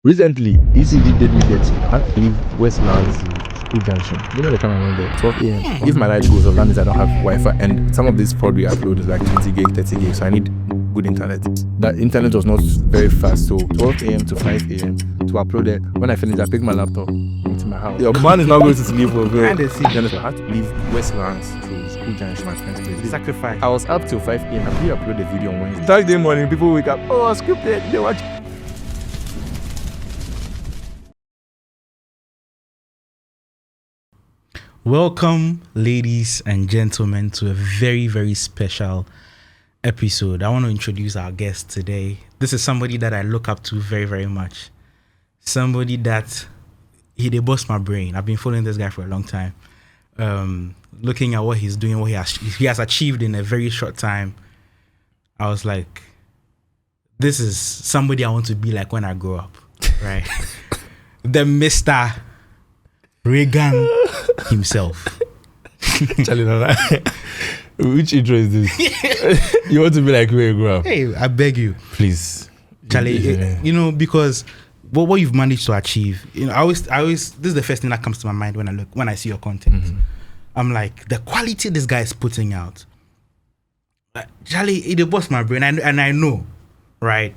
Recently, ECD did me get I leave Westlands School Junction. You know the time I went there, 12 a.m. If my light goes off, that means I don't have Wi-Fi, and some of this probably upload is like 20 gig, 30 gig, so I need good internet. That internet was not very fast, so 12 a.m. to 5 a.m. to upload it. When I finish, I pick my laptop into my house. Your man is not going to sleep for good. And I had to leave Westlands to School Junction, my friend's place. Sacrifice. I was up till 5 a.m. I re-upload the video on Wednesday. Thursday morning, people wake up. Oh, scripted. They watch. Welcome, ladies and gentlemen, to a very, very special episode. I want to introduce our guest today. This is somebody that I look up to very, very much. Somebody that they bust my brain. I've been following this guy for a long time. Looking at what he's doing, what he has achieved in a very short time. I was like, this is somebody I want to be like when I grow up, right? The Mr. Raygan himself. Charlie, which intro is this? You want to be like where you grew up? Hey, I beg you, please, Charlie. You know, because what you've managed to achieve. You know, I always. This is the first thing that comes to my mind when I see your content. Mm-hmm. I'm like, the quality this guy is putting out. Charlie, it busts my brain, and I know, right,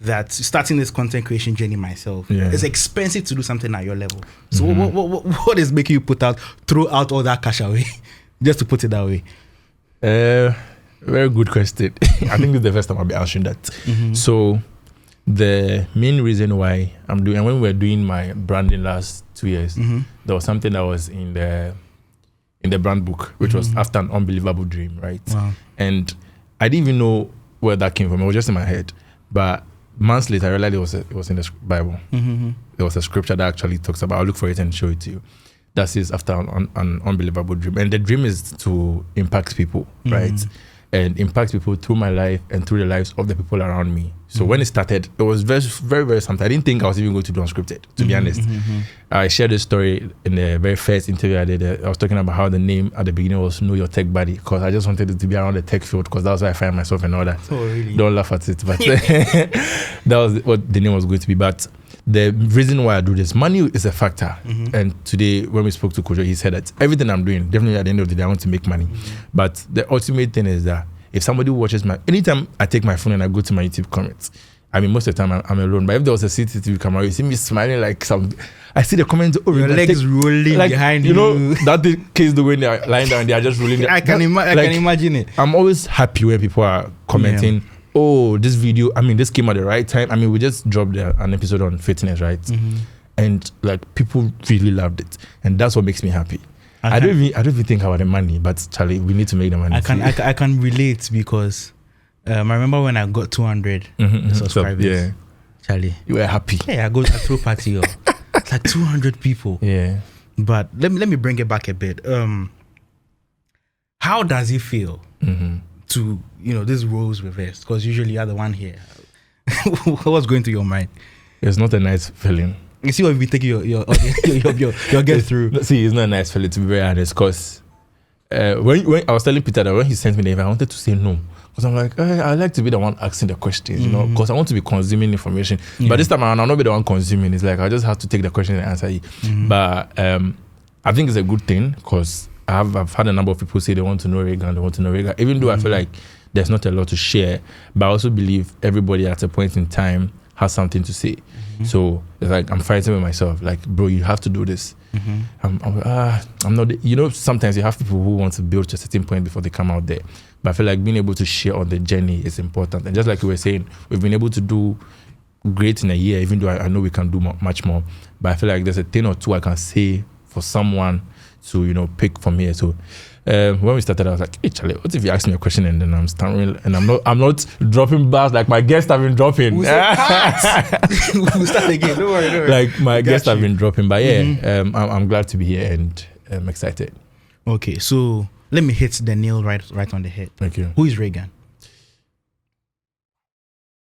that starting this content creation journey myself, it's expensive to do something at your level. So what is making you throw out all that cash away, just to put it that way? Very good question. I think this is the first time I'll be answering that. Mm-hmm. So the main reason why I'm doing, and when we were doing my branding last 2 years, there was something that was in the brand book, which was After an Unbelievable Dream, right? Wow. And I didn't even know where that came from. It was just in my head. But months later, I realized it was in the Bible. Mm-hmm. There was a scripture that actually talks about, I'll look for it and show it to you. That says After an Unbelievable Dream. And the dream is to impact people, right? And impact people through my life and through the lives of the people around me. So when it started, it was very, very, very something. I didn't think I was even going to do unscripted, to be honest. I shared this story in the very first interview I did. I was talking about how the name at the beginning was Know Your Tech Buddy, because I just wanted it to be around the tech field, because that's where I find myself and all that. Oh, really? Don't laugh at it, but that was what the name was going to be. But the reason why I do this, money is a factor. And today, when we spoke to Kojo, he said that everything I'm doing, definitely at the end of the day, I want to make money. But the ultimate thing is that if somebody watches anytime I take my phone and I go to my YouTube comments, I mean, most of the time I'm alone. But if there was a CCTV camera, you see me smiling like I see the comments. Oh, your legs rolling like, behind you. You know, that the case the way they are lying down, they are just rolling. I can imagine it. I'm always happy when people are commenting, oh, this video, I mean, this came at the right time. I mean, we just dropped an episode on fitness, right? And like people really loved it. And that's what makes me happy. I don't even think about the money, but Charlie, we need to make the money. I can relate because I remember when I got 200 subscribers. Yeah, Charlie, you were happy. Yeah, I go to a throw party. It's like 200 people. Yeah, but let me bring it back a bit. How does it feel to this roles reversed? Because usually you're the one here. What's going through your mind? It's not a nice feeling. You see what we take your get through. See, it's not a nice feeling, to be very honest, because when I was telling Peter that when he sent me the email, I wanted to say no, because I'm like, I like to be the one asking the questions, because I want to be consuming information. But this time around, I'll not be the one consuming. It's like I just have to take the question and answer it. But I think it's a good thing, because I've had a number of people say they want to know Reagan, even though I feel like there's not a lot to share. But I also believe everybody at a point in time has something to say. So it's like I'm fighting with myself, like, bro, you have to do this. I'm not, sometimes you have people who want to build to a certain point before they come out there. But I feel like being able to share on the journey is important. And just like you were saying, we've been able to do great in a year, even though I know we can do much more. But I feel like there's a thing or two I can say for someone to, pick from here. So when we started, I was like, hey, Charlie, what if you ask me a question and then I'm stammering and I'm not dropping bars like my guests have been dropping? We'll start again. Don't worry. Like my guests have been dropping. But I'm glad to be here and I'm excited. Okay, so let me hit the nail right on the head. Thank you. Who is Raygan?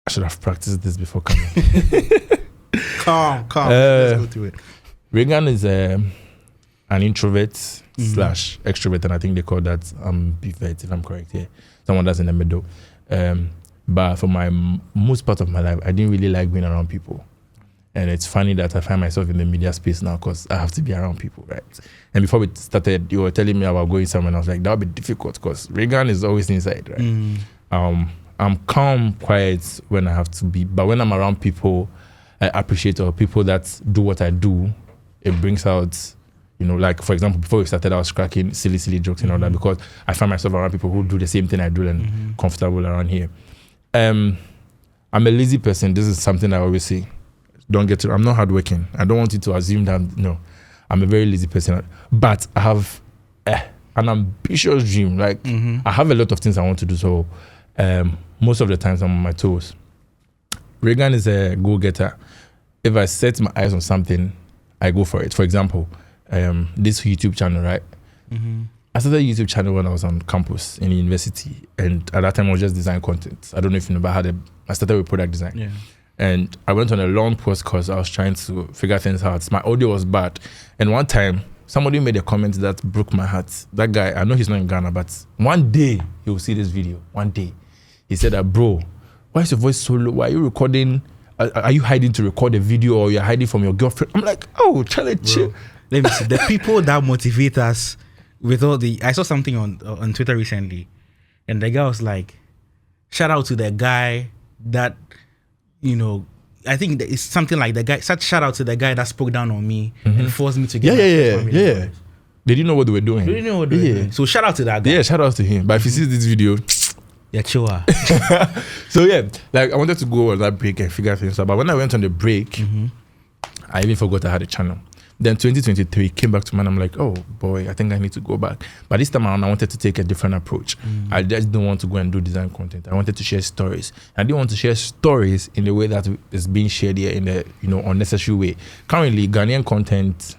I should have practiced this before coming. Calm. Let's go through it. Raygan is an introvert / extrovert, and I think they call that ambivert, if I'm correct here. Someone that's in the middle. But for most part of my life, I didn't really like being around people. And it's funny that I find myself in the media space now because I have to be around people, right? And before we started, you were telling me about going somewhere, and I was like, that would be difficult because Raygan is always inside, right? I'm calm, quiet when I have to be, but when I'm around people I appreciate, or people that do what I do, it brings out, like, for example, before we started, I was cracking silly jokes and all that because I find myself around people who do the same thing I do and comfortable around here. I'm a lazy person. This is something I always say. I'm not hardworking. I don't want you to assume that, I'm a very lazy person. But I have an ambitious dream. Like, I have a lot of things I want to do. So most of the times I'm on my toes. Reagan is a go-getter. If I set my eyes on something, I go for it. For example, this YouTube channel, right? I started a YouTube channel when I was on campus in university. And at that time, I was just design content. I don't know if you know, but I started with product design. Yeah. And I went on a long post course. I was trying to figure things out. My audio was bad. And one time, somebody made a comment that broke my heart. That guy, I know he's not in Ghana, but one day he will see this video. One day. He said that, bro, why is your voice so low? Why are you recording? Are you hiding to record a video, or you're hiding from your girlfriend? I'm like, oh, Charlie, chill. Let me see. The people that motivate us with all the... I saw something on Twitter recently, and the guy was like, shout out to the guy that, I think it's something like the guy, shout out to the guy that spoke down on me and forced me to get Yeah. They didn't know what they were doing. So shout out to that guy. Yeah, shout out to him. But if he sees this video... Yeah, sure. So yeah, like I wanted to go on that break and figure things out. But when I went on the break, I even forgot I had a channel. Then 2023 came back to me and I'm like, oh boy, I think I need to go back. But this time around, I wanted to take a different approach. I just didn't want to go and do design content. I wanted to share stories. I didn't want to share stories in the way that is being shared here in the unnecessary way. Currently, Ghanaian content,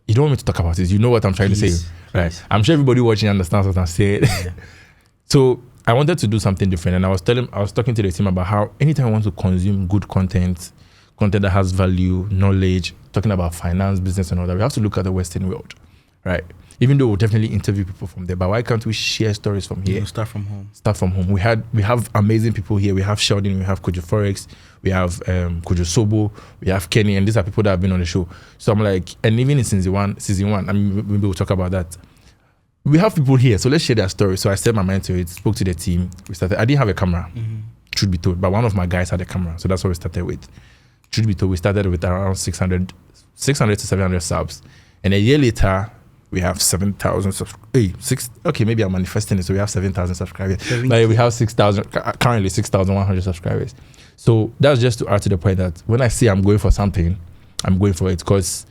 you don't want me to talk about it. You know what I'm trying to say, right? I'm sure everybody watching understands what I'm saying. Yeah. So I wanted to do something different, and I was talking to the team about how anytime I want to consume good content that has value, knowledge, talking about finance, business, and all that, we have to look at the Western world, right? Even though we'll definitely interview people from there, but why can't we share stories from here? Start from home. We have amazing people here. We have Sheldon, we have Kojo Forex, we have Kojo Sobo, we have Kenny, and these are people that have been on the show. So I'm like, and even in season one, I mean, maybe we'll talk about that. We have people here, so let's share their story. So I set my mind to it, spoke to the team. We started. I didn't have a camera, truth be told, but one of my guys had a camera, so that's what we started with. Truth be told, we started with around 600 to 700 subs, and a year later, we have 7,000 subscribers. Maybe I'm manifesting it, so we have 7,000 subscribers. But we have 6,000, currently 6,100 subscribers. So that's just to add to the point that when I say I'm going for something, I'm going for it because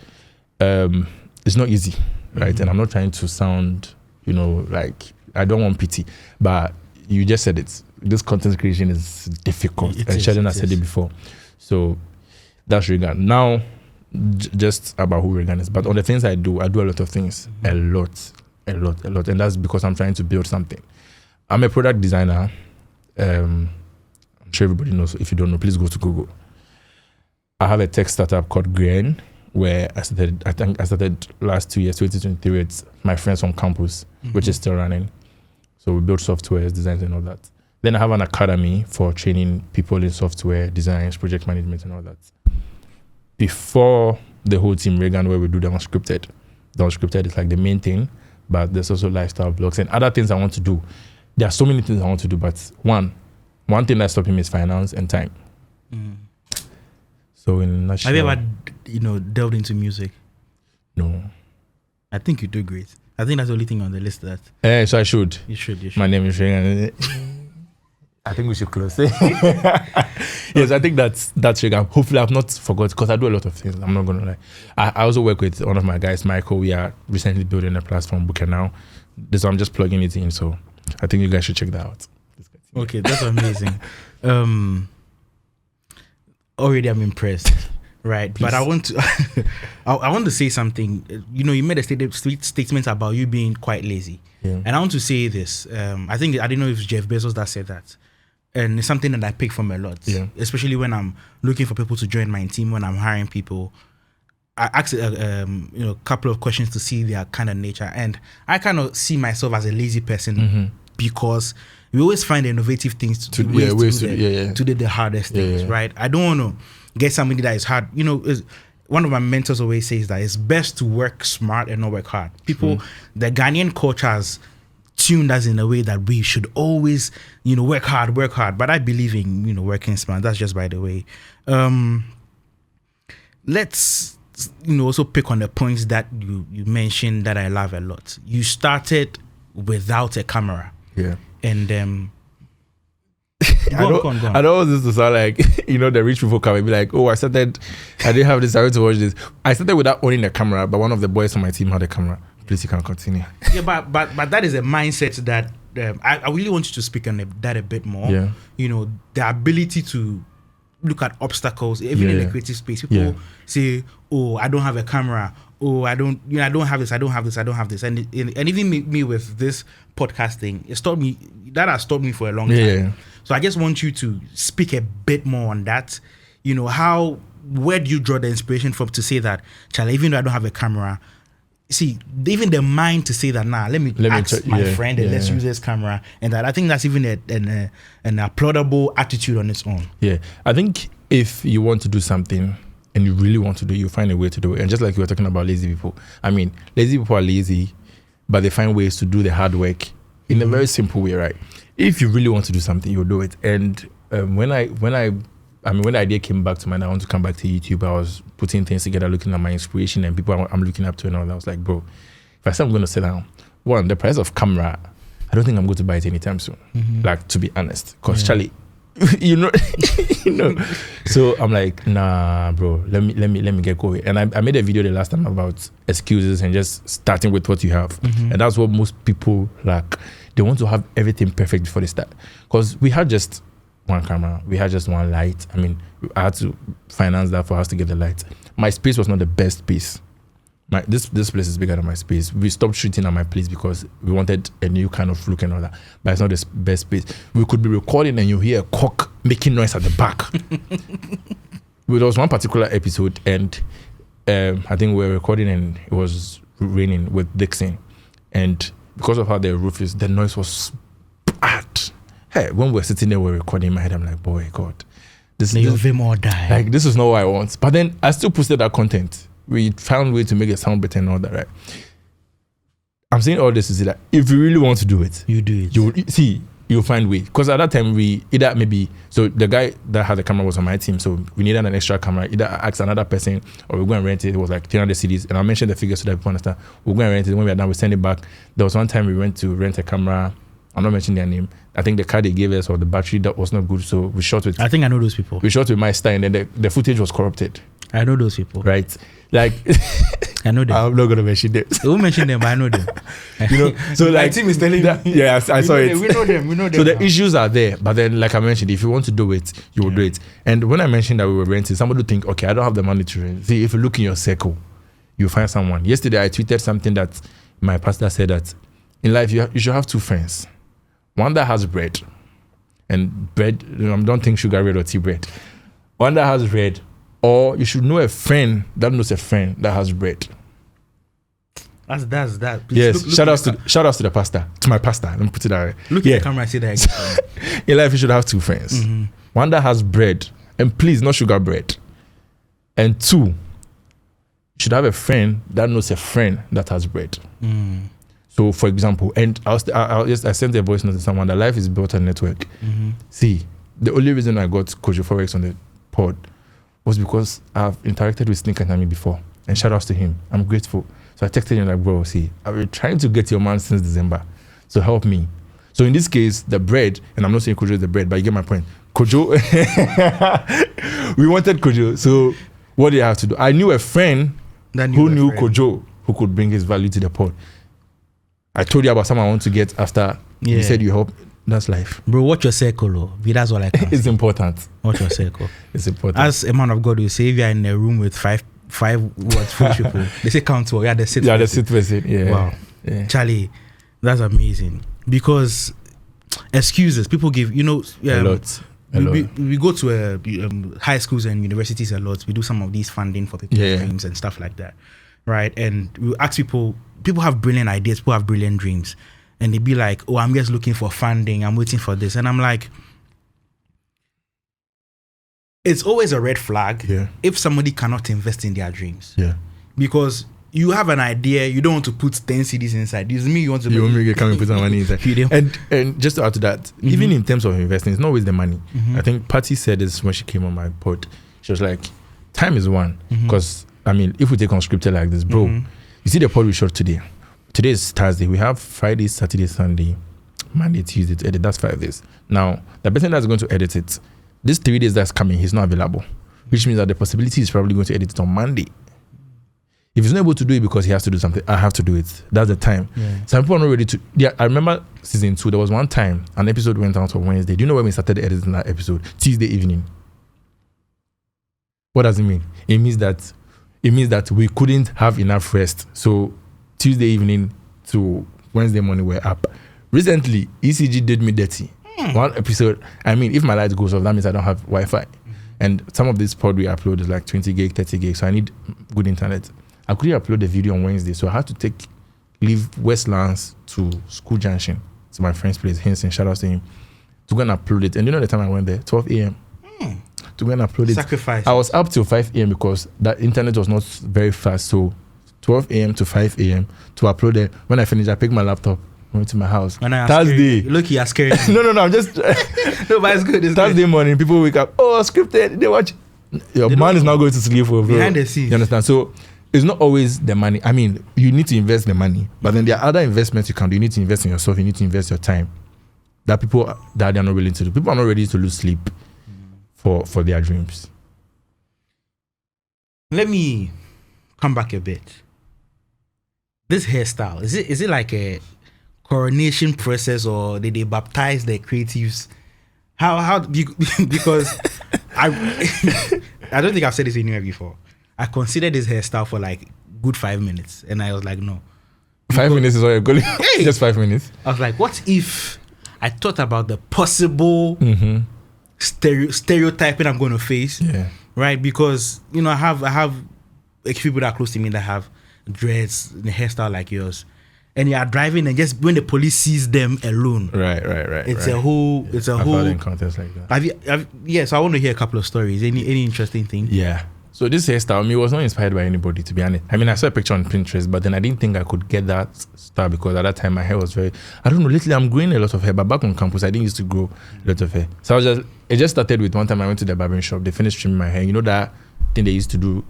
it's not easy, right? And I'm not trying to sound, like I don't want pity, but you just said it. This content creation is difficult, and Sheldon has said it before. So that's Reagan. Now, just about who Reagan is, but on the things I do a lot of things, a lot, and that's because I'm trying to build something. I'm a product designer. I'm sure everybody knows. If you don't know, please go to Google. I have a tech startup called Grain, where I started last 2 years, 2023, with my friends on campus, which is still running. So we build software, designs, and all that. Then I have an academy for training people in software, designs, project management, and all that. Before the whole team, Reagan, where we do the unscripted. The unscripted is like the main thing, but there's also lifestyle blogs and other things I want to do. There are so many things I want to do, but one thing that's stopping me is finance and time. So in a nutshell, have you ever, delved into music? No. I think you do great. I think that's the only thing on the list that. So I should. You should. My name is Reagan. I think we should close. Yes, I think that's Reagan. Hopefully I've not forgot, because I do a lot of things. I'm not going to lie. I also work with one of my guys, Michael. We are recently building a platform, Booker now. So I'm just plugging it in. So I think you guys should check that out. Okay, that's amazing. Already I'm impressed. Right. Please. But I want to I want to say something. You made a statement about you being quite lazy. Yeah. And I want to say this. I don't know if it's Jeff Bezos that said that. And it's something that I pick from a lot. Yeah. Especially when I'm looking for people to join my team, when I'm hiring people. I ask a couple of questions to see their kind of nature. And I kind of see myself as a lazy person because we always find innovative things to do the hardest things, right? I don't want to get somebody that is hard. You know, one of my mentors always says that it's best to work smart and not work hard. People, the Ghanaian culture has tuned us in a way that we should always, you know, work hard. But I believe in, you know, working smart. That's just by the way. Let's, you know, also pick on the points that you mentioned that I love a lot. You started without a camera. Yeah. And I don't want this to sound like, you know, the rich people come and be like, oh, I didn't have this, I went to watch this. I started without owning a camera, but one of the boys on my team had a camera. Please, you can continue. Yeah, but that is a mindset that I really want you to speak on that a bit more. Yeah. You know, the ability to look at obstacles, even in the creative space. People say, oh, I don't have a camera. Oh, I don't have this. And even me with this podcasting, that has stopped me for a long time. Yeah. So I just want you to speak a bit more on that. You know, where do you draw the inspiration from to say that, Charlie, even though I don't have a camera, see, even the mind to say that, let me ask my friend and let's use this camera, and that, I think that's even an applaudable attitude on its own. Yeah, I think if you want to do something and you really want to do it, you find a way to do it. And just like you were talking about lazy people, I mean, lazy people are lazy, but they find ways to do the hard work in a very simple way, right? If you really want to do something, you'll do it. And when the idea came back to mind, I want to come back to YouTube. I was putting things together, looking at my inspiration and people I'm looking up to and all that. I was like, bro, if I say I'm going to sit down, one, the price of camera, I don't think I'm going to buy it anytime soon. Like, to be honest, because Charlie, you know. So I'm like, nah, bro, let me get going. And I made a video the last time about excuses and just starting with what you have. And that's what most people lack. They want to have everything perfect before they start. Because we had just one camera, we had just one light. I mean, I had to finance that for us to get the light. My space was not the best space. This place is bigger than my space. We stopped shooting at my place because we wanted a new kind of look and all that. But it's not the best space. We could be recording and you hear a cock making noise at the back. There was one particular episode and I think we were recording and it was raining with Dixon. And because of how the roof is, the noise was bad. Hey, when we were sitting there, we were recording in my head, I'm like, boy, God. This is not what I want. But then I still posted that content. We found a way to make it sound better and all that, right? I'm saying all this to say that if you really want to do it, you do it. You'll find a way. Because at that time, so the guy that had the camera was on my team, so we needed an extra camera. Either I asked another person or we go and rent it. It was like 300 CDs. And I mentioned the figures so that people understand. We'll go and rent it. When we are done, we send it back. There was one time we went to rent a camera. I'm not mentioning their name. I think the card they gave us or the battery that was not good. So we shot with... I think I know those people. We shot with my style and then the footage was corrupted. I know those people. Right? Like... I know them. I'm not going to mention them. I won't mention them, but I know them. You know, so like... My team is telling that, me. Yeah, I saw it. We know them. So the issues are there. But then, like I mentioned, if you want to do it, you will do it. And when I mentioned that we were renting, somebody would think, okay, I don't have the money to rent. See, if you look in your circle, you'll find someone. Yesterday, I tweeted something that my pastor said that in life, you should have two friends. One that has bread. And bread, don't think sugar bread or tea bread. One that has bread. Or you should know a friend that knows a friend that has bread. That's that. Please yes, shout outs to the pastor, to my pastor. Let me put it that way. Look at the camera and say that again. In life, you should have two friends. One that has bread, and please, not sugar bread. And two, you should have a friend that knows a friend that has bread. So, for example, and I sent a voice note to someone that life is built on network. See, the only reason I got Kojo Forex on the pod was because I've interacted with Snake and Nami before. And shout outs to him. I'm grateful. So I texted him like, bro, see, I've been trying to get your man since December. So help me. So in this case, the bread, and I'm not saying Kojo is the bread, but you get my point. Kojo, we wanted Kojo. So what did I have to do? I knew a friend who knew Kojo who could bring his value to the pod. I told you about someone I want to get after you said you help. That's life. Bro, watch your circle. That's all I can It's important. Watch your circle. It's important. As a man of God will say, if you're in a room with five foolish people, they say count to. Yeah, the sit person. Yeah. Wow. Yeah. Charlie, that's amazing. Because excuses, people give, a lot. We go to high schools and universities a lot. We do some of these funding for people's dreams and stuff like that. Right? And we ask people have brilliant ideas, people have brilliant dreams. And they be like, oh, I'm just looking for funding. I'm waiting for this. And I'm like, it's always a red flag Yeah. if somebody cannot invest in their dreams. Yeah. Because you have an idea, you don't want to put 10 CDs inside. This is me, you want to You want me to come and put some money inside. You don't. And just to add to that, even in terms of investing, it's not always the money. I think Patty said this when she came on my pod. She was like, time is one. Because, I mean, if we take unscripted like this, bro, you see the pod we shot today. Today is Thursday. We have Friday, Saturday, Sunday, Monday, Tuesday to edit. That's 5 days. Now, the person that's going to edit it, these 3 days that's coming, he's not available. Which means that the possibility is probably going to edit it on Monday. If he's not able to do it because he has to do something, I have to do it. That's the time. Yeah. Some people are not ready to. Yeah, I remember season 2. There was one time an episode went out on Wednesday. Do you know when we started editing that episode? Tuesday evening. What does it mean? It means that we couldn't have enough rest. So Tuesday evening to Wednesday morning we're up. Recently, ECG did me dirty. One episode. I mean, if my light goes off, that means I don't have Wi-Fi. And some of this pod we upload is like 20 gig, 30 gig. So I need good internet. I couldn't upload the video on Wednesday, so I had to leave Westlands to School Junction, to my friend's place, Henson, shout out to him, to go and upload it. And you know the time I went there? 12 a.m. To go and upload it. Sacrifice. I was up till 5 a.m. because that internet was not very fast. So 12 a.m. to 5 a.m. to upload it. When I finished, I picked my laptop, went to my house. Thursday. Look, you're scared. No, I'm just... No, but it's good. Thursday morning, people wake up, scripted, they watch. Your man is now going to sleep for behind the scenes. You understand? So it's not always the money. I mean, you need to invest the money, but then there are other investments you can do. You need to invest in yourself. You need to invest your time. That people that they're not willing to do. People are not ready to lose sleep for their dreams. Let me come back a bit. This hairstyle, is it like a coronation process, or did they baptize the creatives? How because I don't think I've said this anywhere before. I considered this hairstyle for like good 5 minutes, and I was like, no. 5 minutes is all you're going. Just 5 minutes. I was like, what if I thought about the possible stereotyping I'm going to face? Yeah. Right, because I have like, people that are close to me that have dreads, the hairstyle like yours, and you are driving, and just when the police sees them alone, right. It's a whole. I've had encounters like that. Yeah, so I want to hear a couple of stories. Any interesting thing? Yeah. So this hairstyle, me, was not inspired by anybody, to be honest. I mean, I saw a picture on Pinterest, but then I didn't think I could get that style because at that time my hair was very. I don't know. Lately, I'm growing a lot of hair, but back on campus, I didn't used to grow a lot of hair. So it just started with one time I went to the barbering shop. They finished trimming my hair. You know that thing they used to do,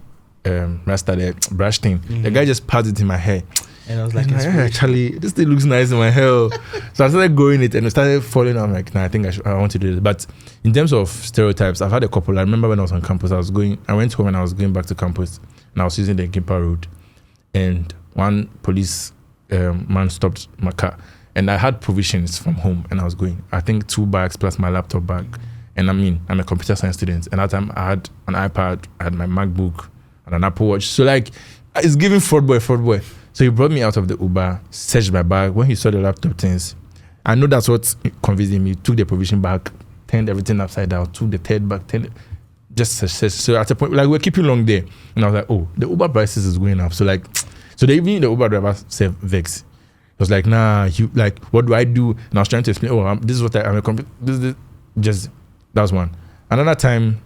rasta, the brush thing. The guy just passed it in my hair. And I was like, actually, this thing looks nice in my hair. So I started growing it and it started falling. I'm like, nah, I think I want to do this. But in terms of stereotypes, I've had a couple. I remember when I was on campus, I went home and I was going back to campus and I was using the Gimpa Road. And one police man stopped my car. And I had provisions from home and I was going. I think 2 bags plus my laptop bag. And I'm a computer science student. And at that time, I had an iPad, I had my MacBook, and an Apple Watch. So like, it's giving fraud boy. So he brought me out of the Uber, searched my bag. When he saw the laptop things, I know that's what convinced him. He took the provision bag, turned everything upside down, took the third bag, just searched. So at a point, like, we're keeping long there. And I was like, oh, the Uber prices is going up. So like, even the Uber driver said vex. He was like, nah, what do I do? And I was trying to explain, this is what I'm a computer. That was one. Another time,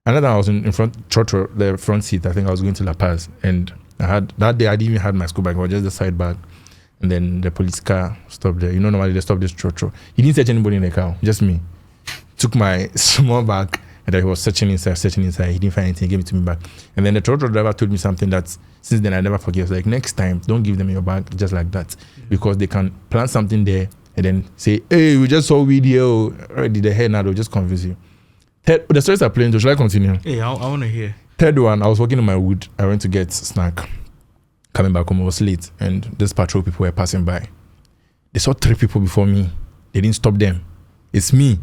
I was in front, the front seat. I think I was going to La Paz, and that day I didn't even have my school bag. It was just the side bag, and then the police car stopped there. Normally they stop this trotro. He didn't search anybody in the car, just me. Took my small bag, and then he was searching inside. He didn't find anything. He gave it to me back, and then the trotro driver told me something that since then I never forget. He was like, next time, don't give them your bag just like that, because they can plant something there and then say, hey, we just saw video already. The hair now they'll just confuse you. The stories are playing. Should I continue? Yeah, I want to hear. Third one, I was walking in my wood. I went to get snack. Coming back home, I was late, and this patrol people were passing by. They saw 3 people before me. They didn't stop them. It's me,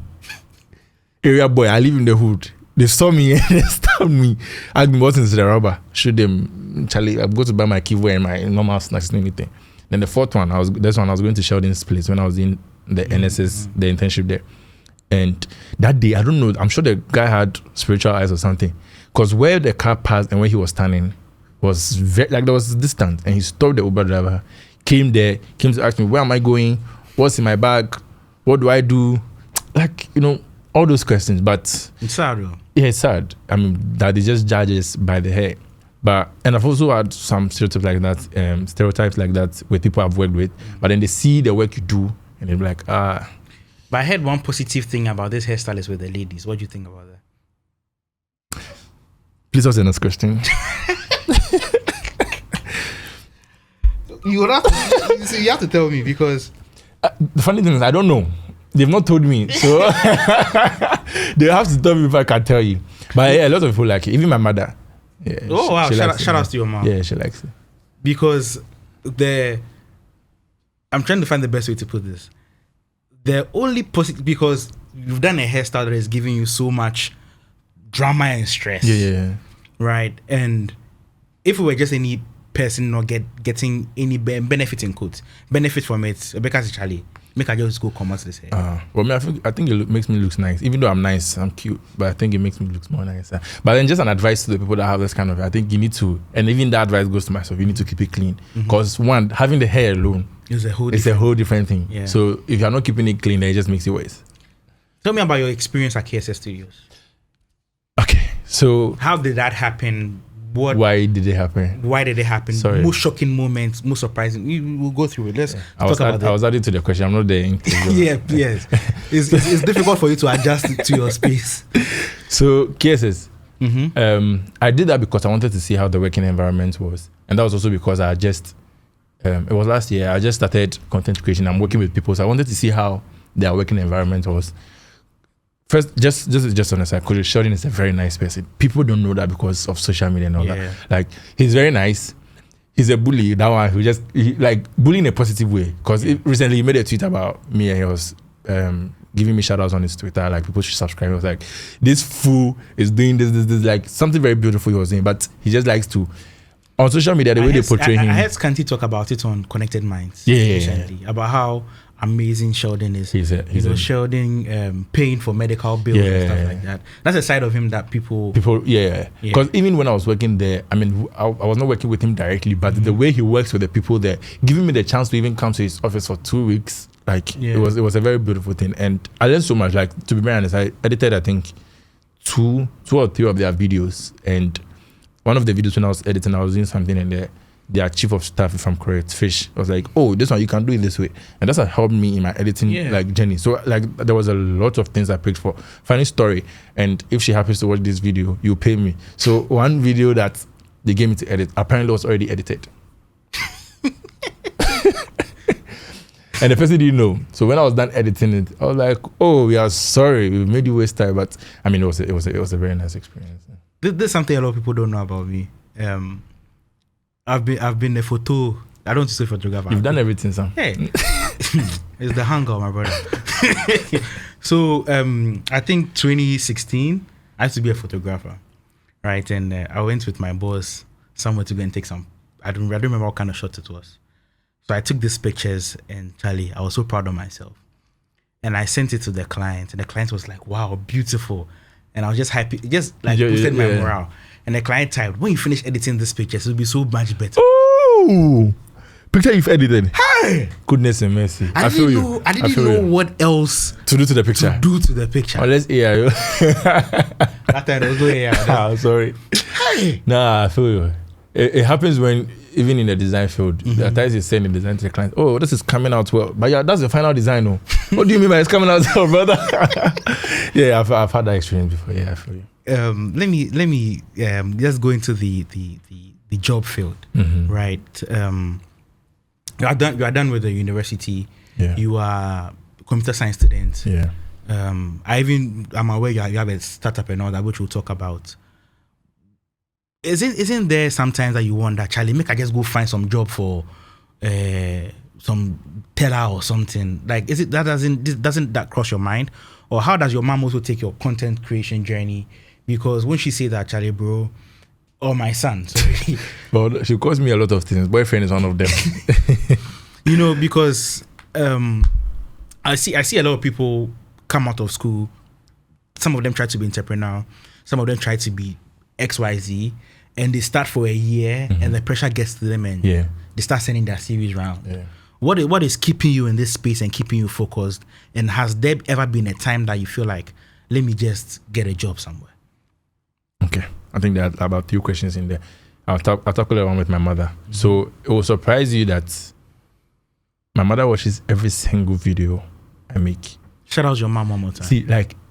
area boy. I live in the hood. They saw me and they stopped me. Asked me what's in the rubber. Showed them. Charlie, I'm going to buy my kiwi and my normal snacks and everything. Then the fourth one, I was going to Sheldon's place when I was in the NSS, the internship there. And that day, I don't know, I'm sure the guy had spiritual eyes or something. Because where the car passed and where he was standing was very, like, there was distance. And he stopped the Uber driver, came to ask me, where am I going? What's in my bag? What do I do? Like, all those questions. But it's sad though. Yeah, it's sad. I mean, that they just judge us by the hair. And I've also had some stereotypes like that with people I've worked with. But then they see the work you do and they're like, But I heard one positive thing about this hairstylist with the ladies. What do you think about that? Please what's the next question? You would have to, you have to tell me because the funny thing is I don't know. They've not told me, so they have to tell me if I can tell you. But yeah, a lot of people like it. Even my mother. Yeah, oh wow! Shout out to your mom. Yeah, she likes it because I'm trying to find the best way to put this. The only because you've done a hairstyle that is giving you so much drama and stress. Yeah. Right, and if we were just any person not getting any benefit from it because Charlie make I just go come out this hair. Well, I think it makes me look nice. Even though I'm nice, I'm cute, but I think it makes me look more nicer. But then just an advice to the people that have this kind of, I think you need to, and even that advice goes to myself, you need to keep it clean. Because one, having the hair alone it's a whole different thing. Yeah. So if you're not keeping it clean, then it just makes it worse. Tell me about your experience at KSS Studios. Okay, so how did that happen? Why did it happen? Sorry. Most shocking moments, most surprising. We'll go through it. Let's talk about that. I was adding to the question. I'm not there. Yes. It's difficult for you to adjust to your space. So KSS, I did that because I wanted to see how the working environment was, and that was also because I just it was last year. I just started content creation. I'm working with people, so I wanted to see how their working environment was. First, just on the side, because Sheldon is a very nice person. People don't know that because of social media and all that. Like, he's very nice. He's a bully. That one, he bully in a positive way. Because recently he made a tweet about me and he was giving me shout outs on his Twitter. Like, people should subscribe. He was like, this fool is doing this, like something very beautiful he was doing. But he just likes to, on social media, the way they portray him. I heard Scanty talk about it on Connected Minds. Recently, about how amazing Sheldon is. Sheldon paying for medical bills and stuff like that. That's a side of him that people because even when I was working there, I mean, I was not working with him directly, but the way he works with the people there, giving me the chance to even come to his office for 2 weeks, it was a very beautiful thing. And I learned so much. Like, to be very honest, I edited I think two or three of their videos, and one of the videos when I was editing, I was doing something in their chief of staff, if I'm correct, Fish, was like, oh, this one you can do it this way, and that's what helped me in my editing journey. So there was a lot of things I picked for. Funny story, and if she happens to watch this video, you pay me. So one video that they gave me to edit apparently was already edited. And the person didn't know. So when I was done editing it, I was like, oh, we are sorry, we made you waste time. But I mean, it was a very nice experience. There's something a lot of people don't know about me. I've been a photo. I don't say photographer. You've done everything, Sam. Hey, it's the hunger, my brother. So I think 2016, I used to be a photographer, right? And I went with my boss somewhere to go and take some. I don't remember what kind of shot it was. So I took these pictures, and Charlie, I was so proud of myself. And I sent it to the client, and the client was like, "Wow, beautiful." And I was just happy, just like boosted my morale. And the client typed, when you finish editing this picture, it will be so much better. Oh, picture you've edited. Hey! Goodness and mercy. I didn't know what else to do to the picture. Unless AI. That time there was no AI. Sorry. Hey! Nah, I feel you. It happens when, even in the design field, the times you send the design to the client, oh, this is coming out well. But yeah, that's the final design. No. What do you mean by it's coming out well, brother? Yeah, I've had that experience before. Yeah, I feel you. Let me just go into the job field, right? You are done with the university. Yeah. You are computer science student. Yeah. I'm aware you have a startup and all that, which we'll talk about. Isn't there sometimes that you wonder, Charlie, make I just go find some job for some teller or something? Like, doesn't that cross your mind? Or how does your mom also take your content creation journey? Because when she say that, Charlie, bro, or my son, sorry. Well, she calls me a lot of things. Boyfriend is one of them. Because I see a lot of people come out of school. Some of them try to be entrepreneur. Some of them try to be XYZ. And they start for a year, and the pressure gets to them, and they start sending their CVs around. Yeah. What is keeping you in this space and keeping you focused? And has there ever been a time that you feel like, let me just get a job somewhere? Okay, I think there are about 2 questions in there. I'll tackle the one with my mother. So it will surprise you that my mother watches every single video I make. Shout out your mom one more time.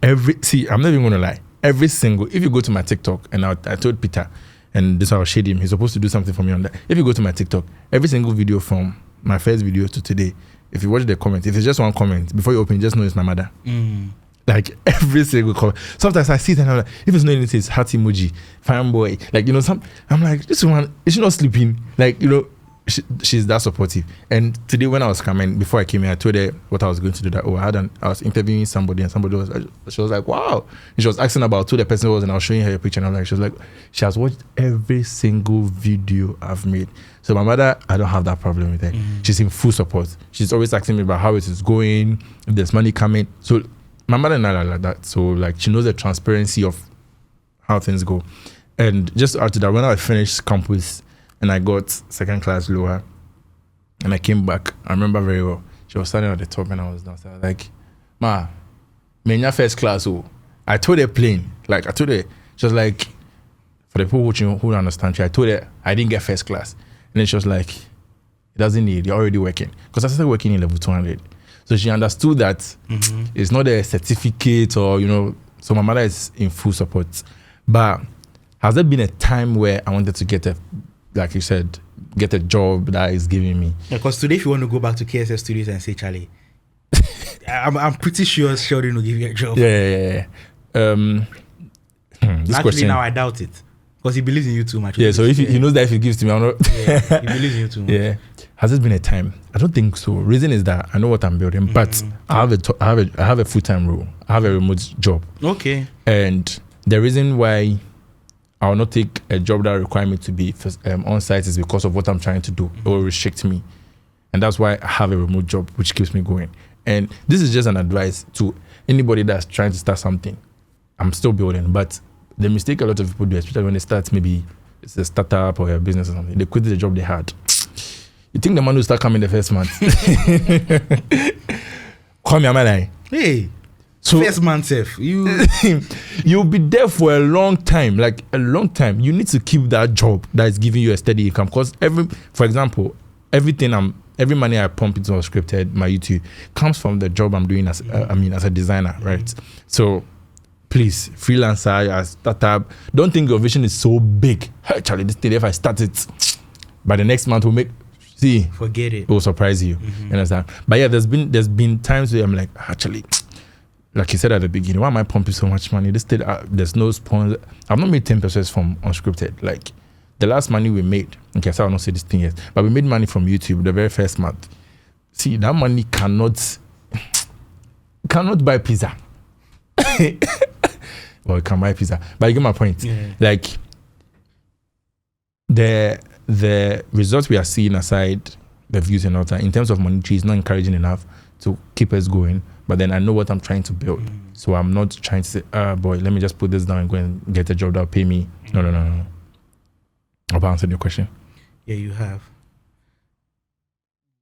I'm not even gonna lie. Every single, if you go to my TikTok, and I told Peter, and this I'll shade him, he's supposed to do something for me on that. If you go to my TikTok, every single video from my first video to today, if you watch the comment, if it's just one comment, before you open, just know it's my mother. Like every single comment. Sometimes I see it and I'm like, if it's not anything, it's heart emoji, fanboy. Like, I'm like, this one, is she not sleeping? Like, she's that supportive. And today when I was coming, before I came here, I told her what I was going to do. That I was interviewing somebody, and she was like, wow. And she was asking about who the person was, and I was showing her a picture, and she was like, she has watched every single video I've made. So my mother, I don't have that problem with her. She's in full support. She's always asking me about how it is going, if there's money coming. So my mother and I are like that. So like she knows the transparency of how things go. And just after that, when I finished campus and I got second class lower and I came back, I remember very well. She was standing at the top and I was down. So I was like, Ma, menya first class. Oh, I told her plain. Like I told her, she was like, for the people watching who don't understand, I told her I didn't get first class. And then she was like, it doesn't need, you're already working. Because I started working in level 200. So she understood that it's not a certificate or, so my mother is in full support. But has there been a time where I wanted to get like you said, get a job that is giving me? Because today, if you want to go back to KSS Studios and say, Charlie, I'm pretty sure Sheldon will give you a job. Yeah. This Actually, question, now I doubt it. Because he believes in you too much. Yeah, so if he knows that if he gives to me, I'm not. Yeah, he believes in you too much. Yeah. Has it been a time? I don't think so. Reason is that I know what I'm building, but I have a full-time role. I have a remote job. Okay. And the reason why I will not take a job that requires me to be on site is because of what I'm trying to do. It will restrict me. And that's why I have a remote job, which keeps me going. And this is just an advice to anybody that's trying to start something. I'm still building, but the mistake a lot of people do, especially when they start, maybe it's a startup or a business or something, they quit the job they had. You think the money will start coming the first month? Call me, am I lying? Hey, so first month, you'll be there for a long time, like a long time. You need to keep that job that is giving you a steady income. Because for example, every money I pump into Unscripted, my YouTube, comes from the job I'm doing as a designer, right? So please, freelancer, as startup, don't think your vision is so big. Hey, Charlie, this thing, if I start it, by the next month we'll make. See, forget it. It will surprise you. You understand? But yeah, there's been times where I'm like, actually, like you said at the beginning, why am I pumping so much money? This thing, there's no sponsor. I've not made 10% from Unscripted. Like the last money we made, okay, so I'll not say this thing yet, but we made money from YouTube the very first month. See, that money cannot buy pizza. Well, it can buy pizza, but you get my point. Yeah. Like the results we are seeing aside the views and all that, in terms of monetary, is not encouraging enough to keep us going. But then I know what I'm trying to build, so I'm not trying to say, boy, let me just put this down and go and get a job that'll pay me. No. I've answered your question. Yeah, you have.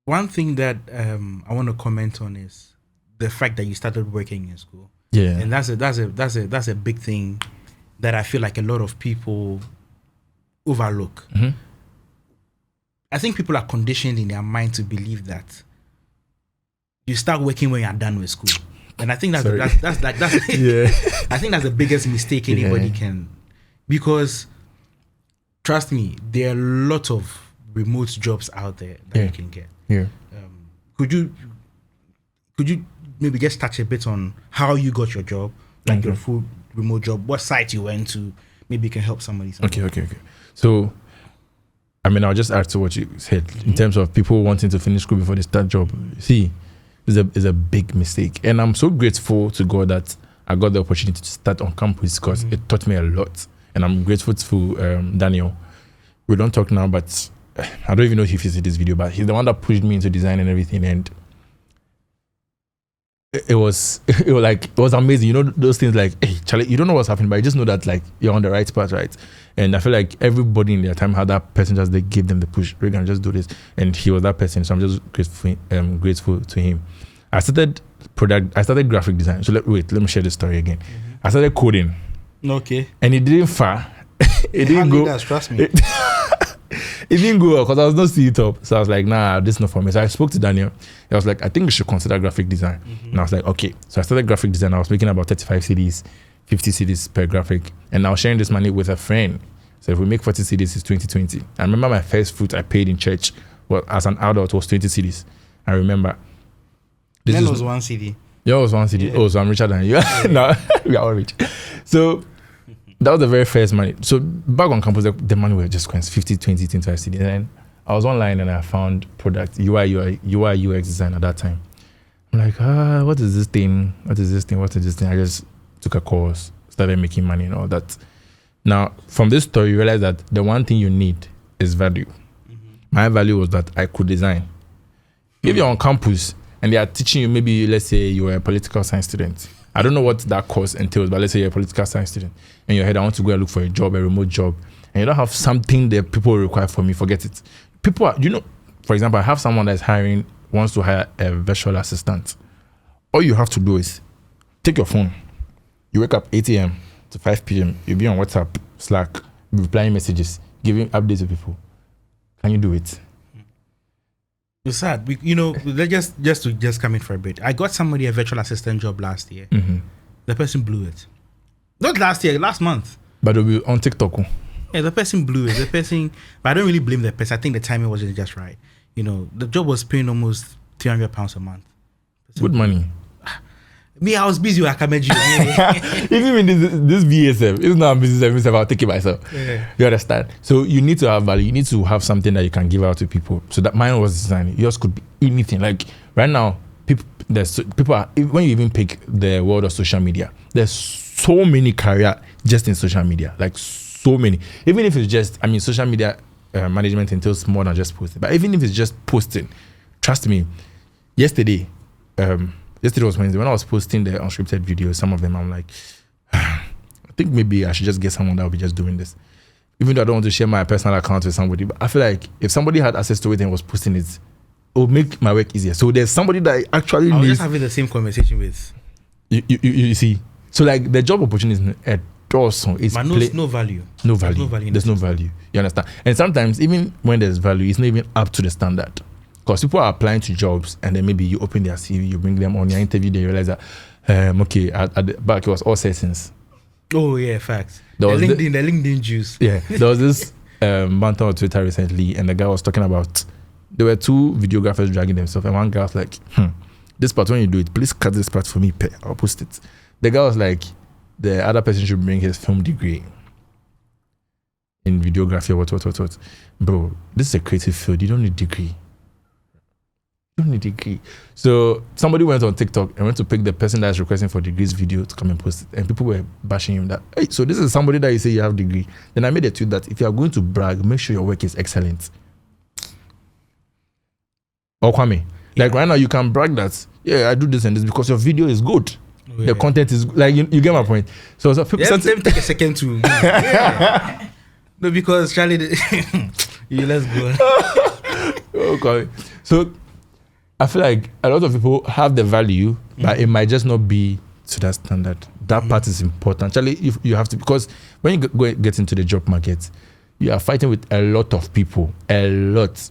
One thing that I want to comment on is the fact that you started working in school. Yeah, and that's a big thing that I feel like a lot of people overlook. I think people are conditioned in their mind to believe that you start working when you're done with school, and I think that's yeah. I think that's the biggest mistake anybody can, because trust me, there are a lot of remote jobs out there that you can get. Yeah. Could you maybe just touch a bit on how you got your job, like your full remote job, what site you went to? Maybe you can help somebody. Okay. So, I'll just add to what you said in terms of people wanting to finish school before they start job. See, it's a big mistake, and I'm so grateful to God that I got the opportunity to start on campus because it taught me a lot, and I'm grateful to Daniel. We don't talk now, but I don't even know if he sees this video, but he's the one that pushed me into design and everything, and it was amazing. You know, those things like, hey, Charlie, you don't know what's happening, but you just know that like you're on the right path, right? And I feel like everybody in their time had that person, just they gave them the push. Reagan, just do this, and he was that person. So I'm just grateful to him. I started product. I started graphic design. So let me share the story again. I started coding. Okay. And it didn't far. It didn't go. Does, trust me. It didn't go because I was not seeing it up. So I was like, nah, this is not for me. So I spoke to Daniel. I was like, I think we should consider graphic design. And I was like, okay. So I started graphic design. I was making about 35 CDs, 50 CDs per graphic. And I was sharing this money with a friend. So if we make 40 CDs, it's 2020. I remember my first fruit I paid in church, well, as an adult, was 20 CDs. I remember. Then was one CD. Yeah, it was one CD. Yeah. Oh, so I'm richer than you. No, we are all rich. So that was the very first money. So back on campus, the money was just going 50, 20, 25 CD. And then I was online and I found product, UI, UX design at that time. I'm like, what is this thing? What is this thing? What is this thing? I just took a course, started making money and all that. Now, from this story, you realize that the one thing you need is value. My value was that I could design. If you're on campus and they are teaching you, maybe let's say you're a political science student. I don't know what that course entails, but let's say you're a political science student and you're head, I want to go and look for a job, a remote job, and you don't have something that people require from you, forget it. People are, for example, I have someone that's hiring, wants to hire a virtual assistant. All you have to do is take your phone. You wake up 8 a.m. to 5 p.m. You'll be on WhatsApp, Slack, replying messages, giving updates to people. Can you do it? It's sad. Let's just come in for a bit. I got somebody a virtual assistant job last year. The person blew it. Not last year, last month. But it'll be on TikTok. Yeah, the person blew it. But I don't really blame the person. I think the timing wasn't just right. The job was paying almost £300 a month. Good money. Me, I was busy with Akameji. Even in this VSF, it's not a business, I'll take it myself. Yeah. You understand? So you need to have value. You need to have something that you can give out to people. So that mine was design. Yours could be anything. Like right now, people are, when you even pick the world of social media, there's so many careers just in social media. Like so many. Even if it's just, social media management entails more than just posting. But even if it's just posting, trust me, yesterday was Wednesday. When I was posting the unscripted videos, some of them I'm like, I think maybe I should just get someone that will be just doing this. Even though I don't want to share my personal account with somebody, but I feel like if somebody had access to it and was posting it, it would make my work easier. So there's somebody that I actually I was needs. just having the same conversation with. You see. So like the job opportunity is at also is but no value. No value. There's no value. You understand? And sometimes even when there's value, it's not even up to the standard. Because people are applying to jobs and then maybe you open their CV, you bring them on your interview, they realize that, at the back it was all settings. Oh, yeah, facts. The LinkedIn juice. Yeah, there was this banter on Twitter recently and the guy was talking about, there were two videographers dragging themselves and one guy was like, this part, when you do it, please cut this part for me, I'll post it. The guy was like, the other person should bring his film degree in videography or what. Bro, this is a creative field, you don't need degree. You don't need degree. So somebody went on TikTok and went to pick the person that's requesting for degrees video to come and post it. And people were bashing him that, hey, so this is somebody that you say you have degree. Then I made a tweet that if you are going to brag, make sure your work is excellent. Or Kwame. Like right now you can brag that, yeah, I do this and this because your video is good. Oh, yeah. The content is like you get my point. So people let me take a second to yeah. No, because Charlie let's go. Okay. So I feel like a lot of people have the value, but it might just not be to that standard. That part is important. Actually, if you have to, because when you get into the job market, you are fighting with a lot of people. A lot.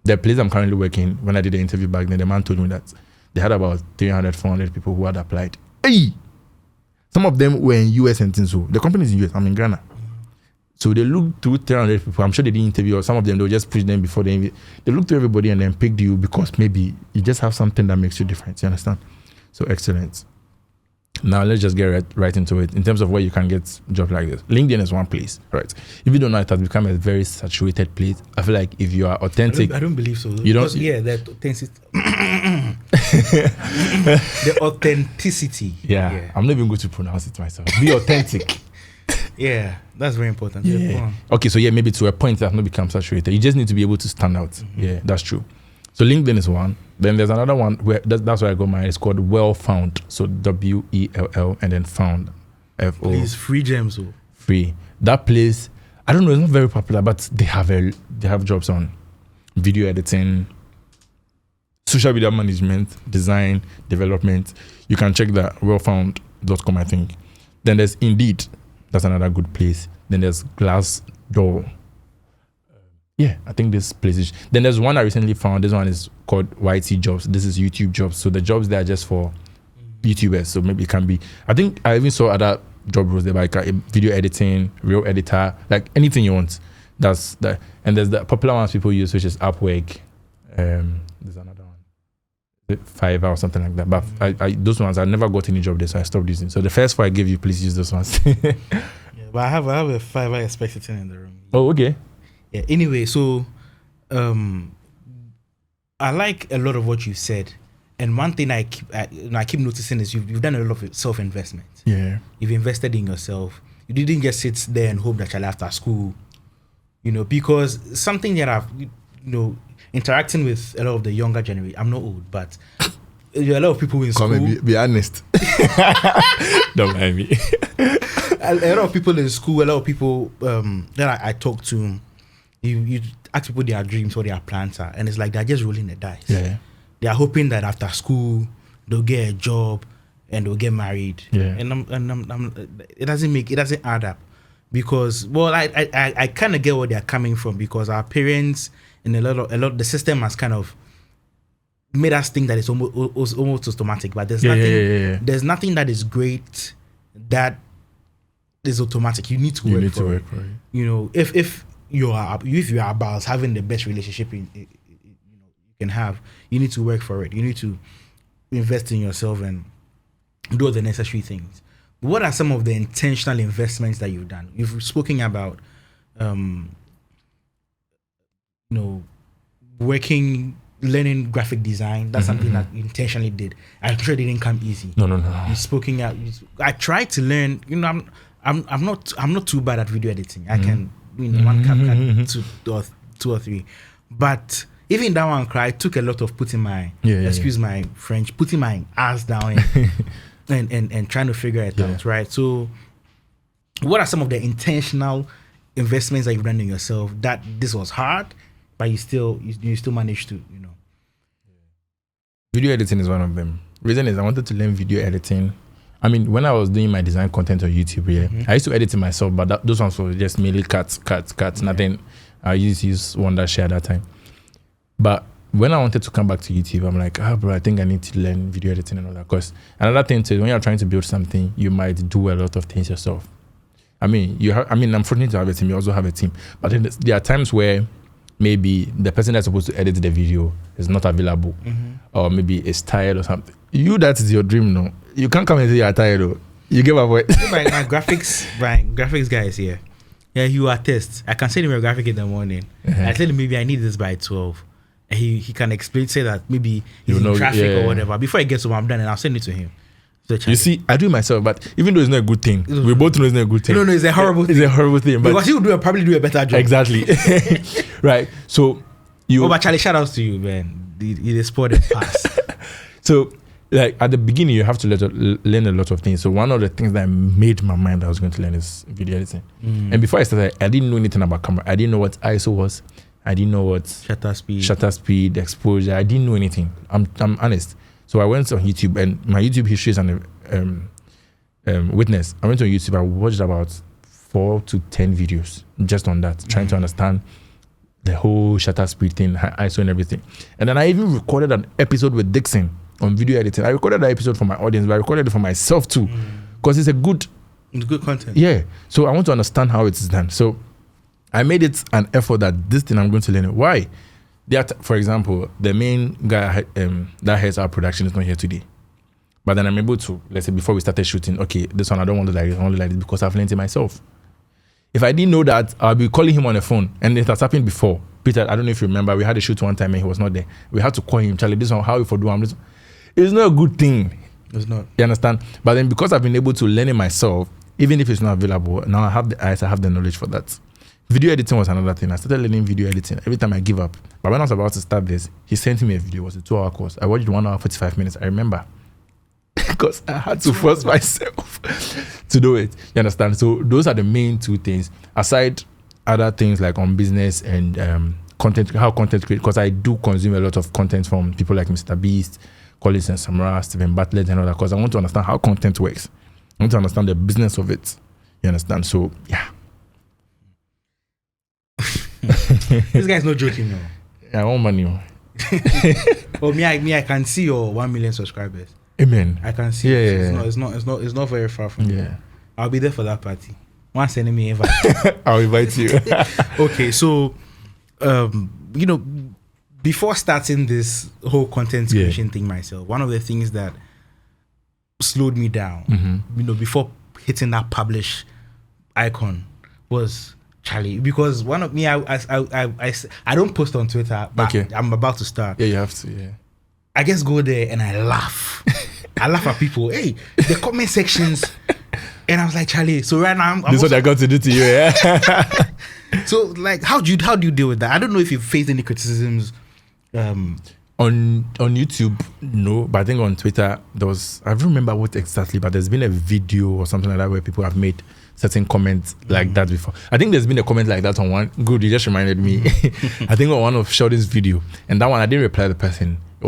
The place I'm currently working, when I did the interview back then, the man told me that they had about 300, 400 people who had applied. Hey! Some of them were in US and things. So the company is in US. I'm in Ghana. So they looked through 300 people. I'm sure they didn't interview, or some of them, they'll just push them before they looked through everybody and then picked you because maybe you just have something that makes you different. You understand? So excellent. Now let's just get right into it. In terms of where you can get jobs like this, LinkedIn is one place, right? If you don't know, it has become a very saturated place. I feel like if you are authentic, I don't believe so. You don't? Yeah, that authenticity. The authenticity. Yeah, I'm not even going to pronounce it myself. Be authentic. Yeah, that's very important. Yeah. Okay, so yeah, maybe to a point that has not become saturated. You just need to be able to stand out. Yeah, that's true. So LinkedIn is one. Then there's another one where that's where I got mine. It's called Well Found. So WELL and then Found. FO. Please, free gems. Free. That place, I don't know, it's not very popular, but they have jobs on video editing, social media management, design, development. You can check that, wellfound.com, I think. Then there's Indeed. That's another good place. Then there's Glassdoor. Yeah, I think this place is. Then there's one I recently found. This one is called YT Jobs. This is YouTube jobs. So the jobs there are just for YouTubers. So maybe it can be. I think I even saw other job roles there, like video editing, real editor, like anything you want. That's that. And there's the popular ones people use, which is Upwork. There's another one, Fiverr or something like that. But I those ones I never got any job there, so I stopped using. So the first 4 I gave you, please use those ones. Yeah, but I have a Fiverr expected in the room. Oh, okay. Yeah. Anyway, so I like a lot of what you said, and one thing I keep noticing is you've done a lot of self-investment. Yeah. You've invested in yourself. You didn't just sit there and hope that you'll after school, because something that I've interacting with a lot of the younger generation. I'm not old, but there are a lot of people in school. Come and be honest. Don't mind me. A lot of people in school, a lot of people that I talk to. You ask people their dreams or their plans are, and it's like they're just rolling the dice. Yeah. They are hoping that after school they'll get a job and they'll get married. Yeah. And it doesn't add up, because I kind of get where they're coming from, because our parents and a lot the system has kind of made us think that it's almost automatic, but there's nothing that is great that is automatic. You need to work for it. If you are about having the best relationship you can have, you need to work for it. You need to invest in yourself and do all the necessary things. What are some of the intentional investments that you've done? You've spoken about learning graphic design. That's something that you intentionally did. I'm sure it didn't come easy. No. You've spoken out. I tried to learn. I'm not too bad at video editing. I can one CapCut, two or three, but even that one, I took a lot of putting my my French, putting my ass down and trying to figure it out. Right. So, what are some of the intentional investments that you've done in yourself that this was hard, but you still managed to Video editing is one of them. Reason is I wanted to learn video editing. I mean, when I was doing my design content on YouTube, I used to edit it myself, but those ones were just mainly cuts, nothing. I used to use Wondershare at that time. But when I wanted to come back to YouTube, I'm like, bro, I think I need to learn video editing and all that. Because another thing too, when you're trying to build something, you might do a lot of things yourself. I mean, I'm fortunate to have a team. You also have a team. But then there are times where maybe the person that's supposed to edit the video is not available, or maybe is tired or something. That is your dream, no? You can't come and say you're tired, though. You give up what? my graphics guy is here. Yeah, he will attest. I can send him a graphic in the morning. I tell him maybe I need this by 12. And he can explain, say that maybe he's in traffic or whatever. Before he gets home, I'm done and I'll send it to him. You see, I do it myself, but even though it's not a good thing, we both know it's not a good thing. No, it's a horrible thing. It's a horrible thing. But because he would probably do a better job. Exactly. Right. So but Charlie, shout outs to you, man. He spoiled the pass. So, like at the beginning, you have to learn a lot of things. So one of the things that made my mind I was going to learn is video editing. And before I started, I didn't know anything about camera. I didn't know what ISO was. I didn't know what shutter speed, exposure. I didn't know anything. I'm honest. So I went on YouTube, and my YouTube history is an witness. I went on YouTube. I watched about 4 to 10 videos just on that, trying to understand the whole shutter speed thing, ISO and everything. And then I even recorded an episode with Dixon on video editing. I recorded that episode for my audience, but I recorded it for myself too, because it's good content. Yeah. So I want to understand how it's done. So I made it an effort that this thing I'm going to learn it. Why? For example, the main guy that heads our production is not here today. But then I'm able to, let's say before we started shooting, okay, this one I don't want to like it, I want to like it because I've learned it myself. If I didn't know that, I'll be calling him on the phone. And it has happened before. Peter, I don't know if you remember, we had a shoot one time and he was not there. We had to call him, Charlie, this one, how you for doing this? It's not a good thing. It's not. You understand? But then because I've been able to learn it myself, even if it's not available, now I have the eyes, I have the knowledge for that. Video editing was another thing. I started learning video editing every time I give up. But when I was about to start this, he sent me a video. It was a 2-hour course. I watched 1 hour 45 minutes. I remember. Because I had to force myself to do it. You understand? So those are the main two things. Aside other things like on business and how content create, because I do consume a lot of content from people like Mr. Beast, Collins and Samara, Stephen Bartlett and all that, because I want to understand how content works. I want to understand the business of it. You understand? So yeah. This guy's not joking, no. Yeah, I want money. Oh, I can see your 1 million subscribers. Amen. I can see. Yeah. It's not very far from Yeah. you. I'll be there for that party. One sending me invite. I'll invite you. Okay, so before starting this whole content creation thing myself, one of the things that slowed me down, before hitting that publish icon was Charlie, because one of me, I don't post on Twitter, but I'm about to start. Yeah, you have to. Yeah. I just go there and I laugh. I laugh at people. Hey, the comment sections. And I was like, Charlie, so right now this is what I got to do to you, yeah. So like, how do you deal with that? I don't know if you've faced any criticisms. On YouTube, no, but I think on Twitter I don't remember what exactly, but there's been a video or something like that where people have made certain comments like that before. I think there's been a comment like that on one. Good, you just reminded me. I think on one of Sheldon's video, and that one I didn't reply to the person. It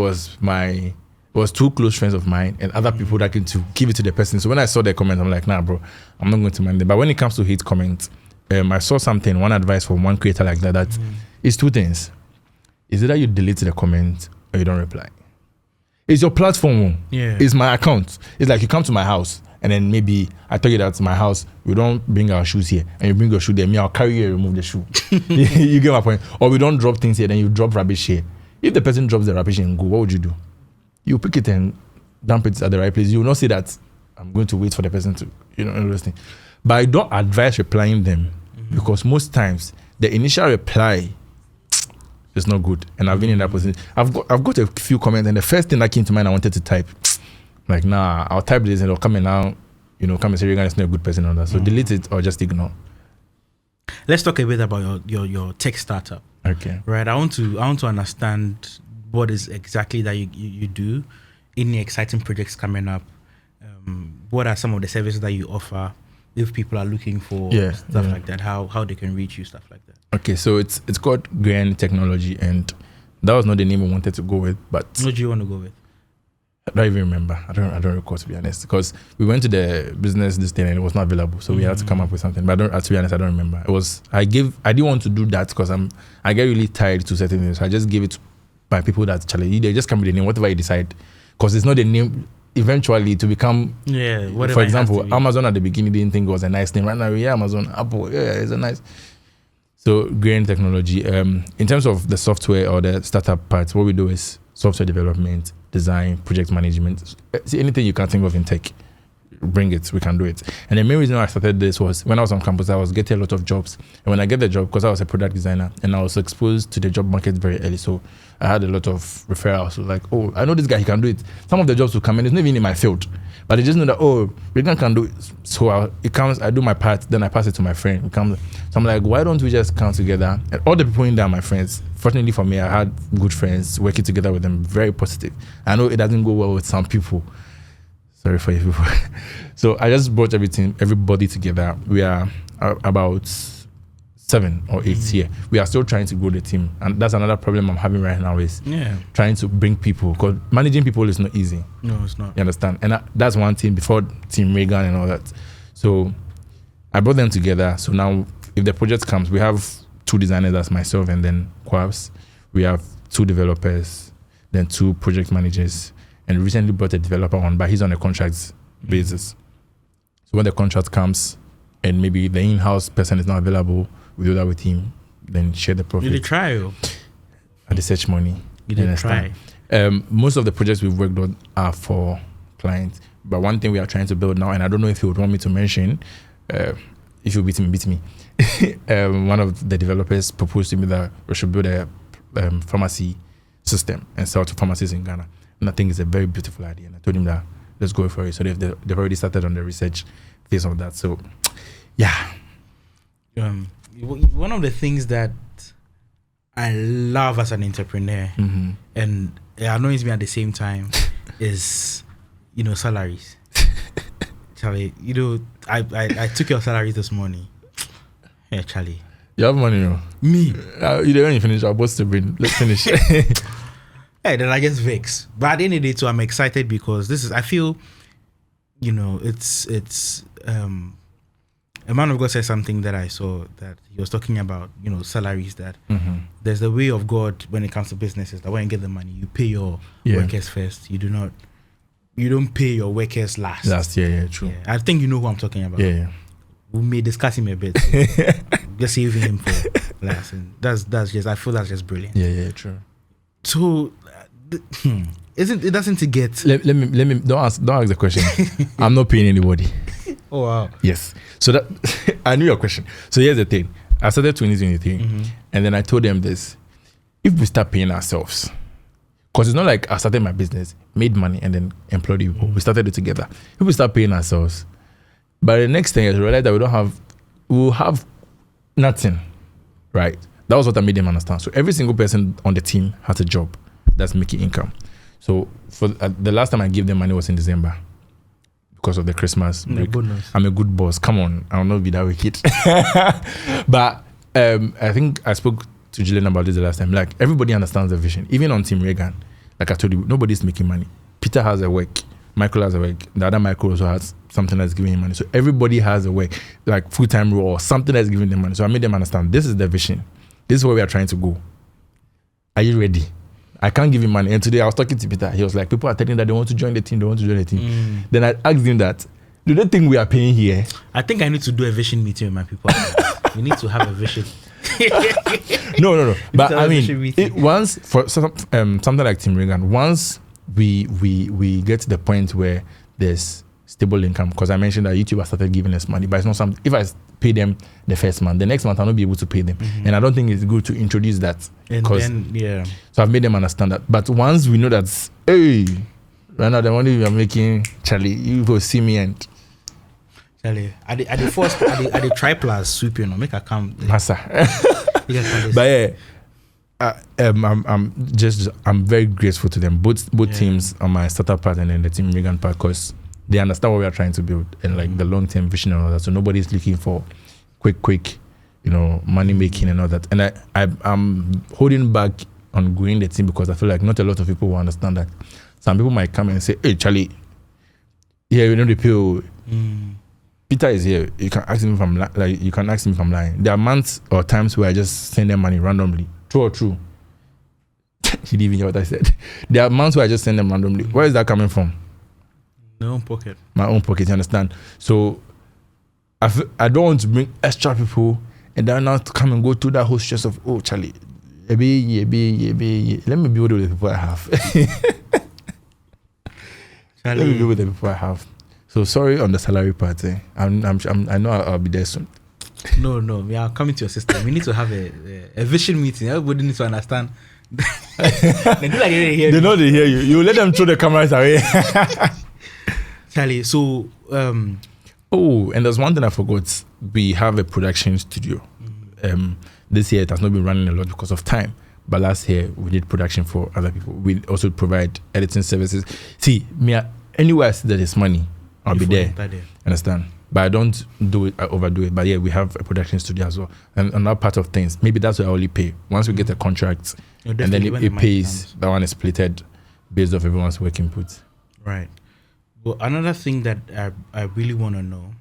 was two close friends of mine and other people that came to give it to the person. So when I saw their comment, I'm like, nah, bro, I'm not going to mind them. But when it comes to hate comments, I saw one advice from one creator like that is two things. Is either you delete the comment or you don't reply. It's your platform. Yeah. It's my account. It's like you come to my house and then maybe I tell you that my house, we don't bring our shoes here and you bring your shoe there. Me, I'll carry you and remove the shoe. You get my point? Or we don't drop things here, then you drop rubbish here. If the person drops the rubbish and go, what would you do? You pick it and dump it at the right place. You will not say that I'm going to wait for the person to, those things. But I don't advise replying them because most times the initial reply is not good. And I've been in that position. I've got a few comments and the first thing that came to mind I wanted to type, like, nah, I'll type this and it'll come and now, come and say Reagan is not a good person on that. So delete it or just ignore. Let's talk a bit about your tech startup. Okay. Right. I want to understand what is exactly that you do, any exciting projects coming up, what are some of the services that you offer if people are looking for stuff like that, how they can reach you, stuff like that. Okay, so it's called Raygan Technology, and that was not the name I wanted to go with, but what do you want to go with? I don't even remember. I don't recall, to be honest, because we went to the business this day and it was not available, so we had to come up with something. But to be honest, I don't remember. I didn't want to do that because I get really tired to certain things. So I just gave it by people that challenge. They just come with the name, whatever you decide, because it's not the name eventually to become. Yeah. For example, Amazon at the beginning didn't think it was a nice name. Right now, Amazon, Apple, it's a nice. So Raygan Technology. In terms of the software or the startup part, what we do is software development, design, project management. See, anything you can think of in tech, bring it, we can do it. And the main reason why I started this was when I was on campus, I was getting a lot of jobs. And when I get the job, because I was a product designer and I was exposed to the job market very early, so I had a lot of referrals. So like, oh, I know this guy, he can do it. Some of the jobs will come in, it's not even in my field, but they just know that, oh, Reagan can do it. So it comes, I do my part, then I pass it to my friend. So I'm like, why don't we just come together? And all the people in there are my friends. Fortunately for me, I had good friends, working together with them, very positive. I know it doesn't go well with some people. Sorry for you people. So I just brought everybody together. We are about 7 or 8 here. We are still trying to grow the team. And that's another problem I'm having right now is trying to bring people. Because managing people is not easy. No, it's not. You understand? And that's one thing before Team Reagan and all that. So I brought them together. So now if the project comes, we have 2 designers, that's myself and then Quabs. We have 2 developers, then 2 project managers. And recently brought a developer on, but he's on a contract basis. So when the contract comes and maybe the in-house person is not available, we do that with him, then share the profit. You did try? At the search money. You did try? Most of the projects we've worked on are for clients. But one thing we are trying to build now, and I don't know if you would want me to mention, if you beat me. One of the developers proposed to me that we should build a pharmacy system and sell to pharmacies in Ghana. And I think it's a very beautiful idea. And I told him that let's go for it. So they've already started on the research phase of that. So, yeah. One of the things that I love as an entrepreneur, and it annoys me at the same time, is, salaries. Charlie, I took your salary this morning. Yeah, Charlie. You have money, no? Me. You don't even finish. I'll bust the brain. Let's finish. Hey, then I just vex. But at the end of the day, too, I'm excited because I feel, it's a man of God said something that I saw that he was talking about, salaries, that there's the way of God when it comes to businesses, that when you get the money, you pay your workers first. You don't pay your workers last. True. Yeah. I think you know who I'm talking about. Yeah. We may discuss him a bit. So just saving him for last. And that's just, I feel that's just brilliant. Yeah, true. So, it doesn't get. Let me don't ask the question. I'm not paying anybody. Oh wow. Yes. So that I knew your question. So here's the thing. I started 2023 and then I told them this. If we start paying ourselves, because it's not like I started my business, made money, and then employed people. We started it together. If we start paying ourselves, by the next 10 years, we realize that we'll have nothing. Right? That was what I made them understand. So every single person on the team has a job that's making income. So for the last time I gave them money was in December because of the Christmas break. I'm a good boss. Come on, I'll not be that wicked. But I think I spoke to Jillian about this the last time. Like, everybody understands the vision. Even on Team Reagan, like I told you, nobody's making money. Peter has a work. Michael has a work. The other Michael also has something that's giving him money. So everybody has a work, like full-time role or something that's giving them money. So I made them understand this is the vision. This is where we are trying to go. Are you ready? I can't give him money. And today I was talking to Peter. He was like, people are telling that they want to join the team. Then I asked him that, do they think we are paying here? I think I need to do a vision meeting with my people. We need to have a vision. No. But I mean, once for something like Team Reagan, once we get to the point where there's stable income, because I mentioned that YouTube has started giving us money, but it's not something. If I pay them the first month, the next month I'll not be able to pay them, and I don't think it's good to introduce that. So I've made them understand that. But once we know that, hey, right now the money we are making, Charlie, you go see me and Charlie, I the triplus sweep, make a come, Massa. But I'm very grateful to them, both teams on my startup part and then the Team Reagan part, because they understand what we are trying to build and like the long-term vision and all that. So nobody's looking for quick, money making and all that. And I'm holding back on growing the team because I feel like not a lot of people will understand that. Some people might come and say, "Hey, Charlie, the pill. Peter is here. You can ask him if I'm lying. There are months or times where I just send them money randomly. True or true? He didn't even hear what I said. There are months where I just send them randomly. Where is that coming from? My own pocket. My own pocket, you understand? So I don't want to bring extra people and then now to come and go through that whole stress of, oh, Charlie, let me build with the people I have. Let me build with the people I have. So sorry on the salary part. I know I'll be there soon. No, we are coming to your system. We need to have a vision meeting. Everybody needs to understand. They do like they hear. They know they hear you. You let them throw the cameras away. Charlie, so and there's one thing I forgot. We have a production studio. This year it has not been running a lot because of time. But last year we did production for other people. We also provide editing services. See, anywhere I see that there's money, I'll be there. Understand? But I don't do it, I overdo it. But yeah, we have a production studio as well. And another part of things, maybe that's where I only pay. Once we get a contract, and then it pays, that one is splitted based off everyone's work input. Right. Well, another thing that I really want to know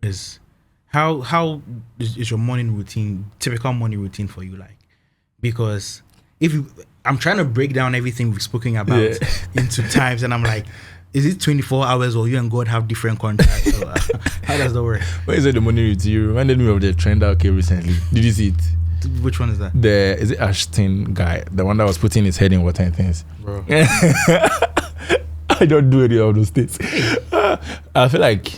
is how is your morning routine, typical morning routine for you like? Because I'm trying to break down everything we've spoken about into times, and I'm like, is it 24 hours or you and God have different contracts? Or, how does that work? When you said the morning routine, you reminded me of the trend that came recently. Did you see it? Which one is that? Is it Ashton guy? The one that was putting his head in water and things. Bro. I don't do any of those things. I feel like...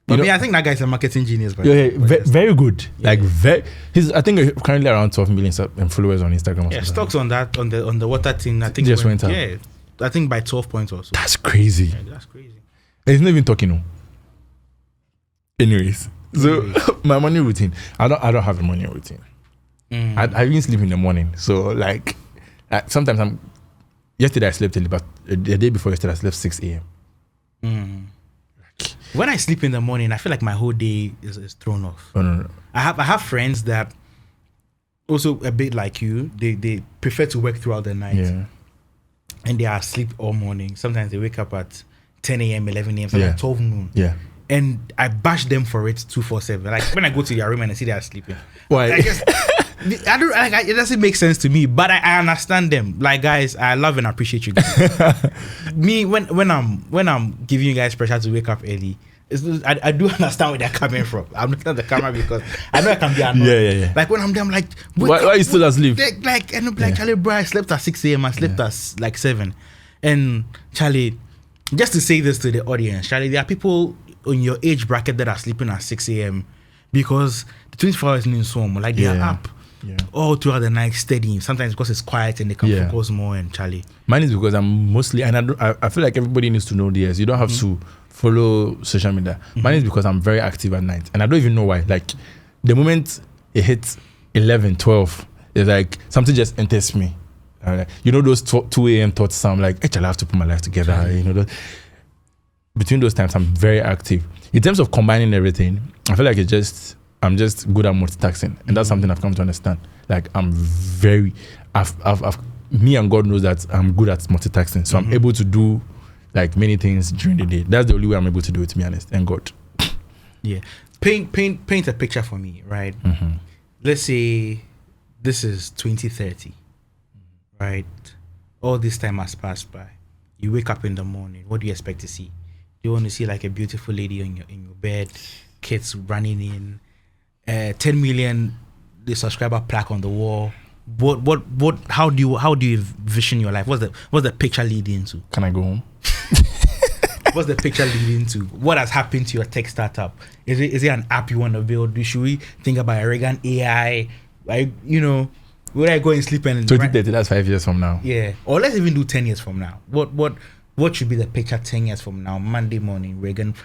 I think that guy's a marketing genius. Very good. He's I think currently around 12 million followers on Instagram. Yeah, stocks on that on the water thing. I think just went up. Yeah, I think by 12 points or so. That's crazy. Yeah, that's crazy. And he's not even talking. No. Anyways, so my morning routine. I don't have a morning routine. I even sleep in the morning. So like sometimes yesterday I slept early, but the day before yesterday I slept 6 a.m. when I sleep in the morning, I feel like my whole day is thrown off. Oh, no. I have friends that also a bit like you. They prefer to work throughout the night. Yeah. And they are asleep all morning. Sometimes they wake up at 10 a.m., 11 a.m., sometimes 12 noon. Yeah. And I bash them for it 247. Like when I go to their room and I see they are sleeping. Why? I don't like it doesn't make sense to me, but I understand them. Like guys, I love and appreciate you guys. Me when I'm giving you guys pressure to wake up early, I do understand where they're coming from. I'm looking at the camera because I know I can be annoyed. Yeah. Like when I'm there, I'm like, why are you still asleep? Like and I'm like, Charlie, bro, I slept at 6 a.m. I slept at like 7. And Charlie, just to say this to the audience, Charlie, there are people in your age bracket that are sleeping at 6 a.m. because the 24 hours in Zoom, like they are up all throughout the night studying. Sometimes because it's quiet and they can focus more. And Charlie, mine is because I'm mostly, and I feel like everybody needs to know this. You don't have to follow social media. Mine is because I'm very active at night, and I don't even know why. Like the moment it hits 11, 12, it's like something just enters me. You know those 2 a.m. thoughts. So I'm like, I have to put my life together. You know, between those times, I'm very active. In terms of combining everything, I feel like I'm just good at multitasking, and that's something I've come to understand. Like me and God knows that I'm good at multitasking, so I'm able to do like many things during the day. That's the only way I'm able to do it, to be honest. And God, paint a picture for me, right? Let's say this is 2030, right? All this time has passed by. You wake up in the morning. What do you expect to see? Do you want to see like a beautiful lady in your bed, kids running in, 10 million the subscriber plaque on the wall? What how do you vision your life? What's the picture leading to? Can I go home? What's the picture leading to? What has happened to your tech startup? Is it an app you want to build? Should we think about a Raygan AI? Like, you know, would I go and sleep and 2030, that's 5 years from now. Yeah. Or let's even do 10 years from now. What should be the picture 10 years from now? Monday morning, Reagan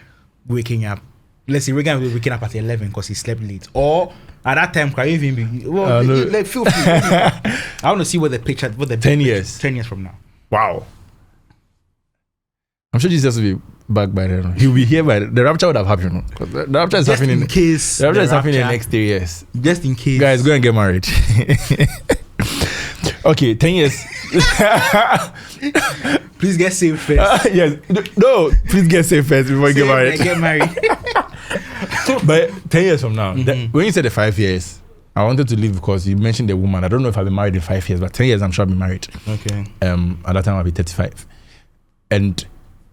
waking up. Let's say Reagan will be waking up at 11 because he slept late. Or at that time, can you even be? Well, like, feel free. I want to see what the 10 years. 10 years from now. Wow. I'm sure Jesus will be back by then. He'll be here by the rapture would have happened. The rapture is Just happening in case. The rapture is happening in the next 3 years. Just in case. Guys, go and get married. Okay, 10 years. Please get saved first. Yes. No, please get saved first before you get married. Get married. But 10 years from now, when you said the 5 years, I wanted to leave because you mentioned the woman. I don't know if I'll be married in 5 years, but 10 years, I'm sure I'll be married. Okay. At that time, I'll be 35. And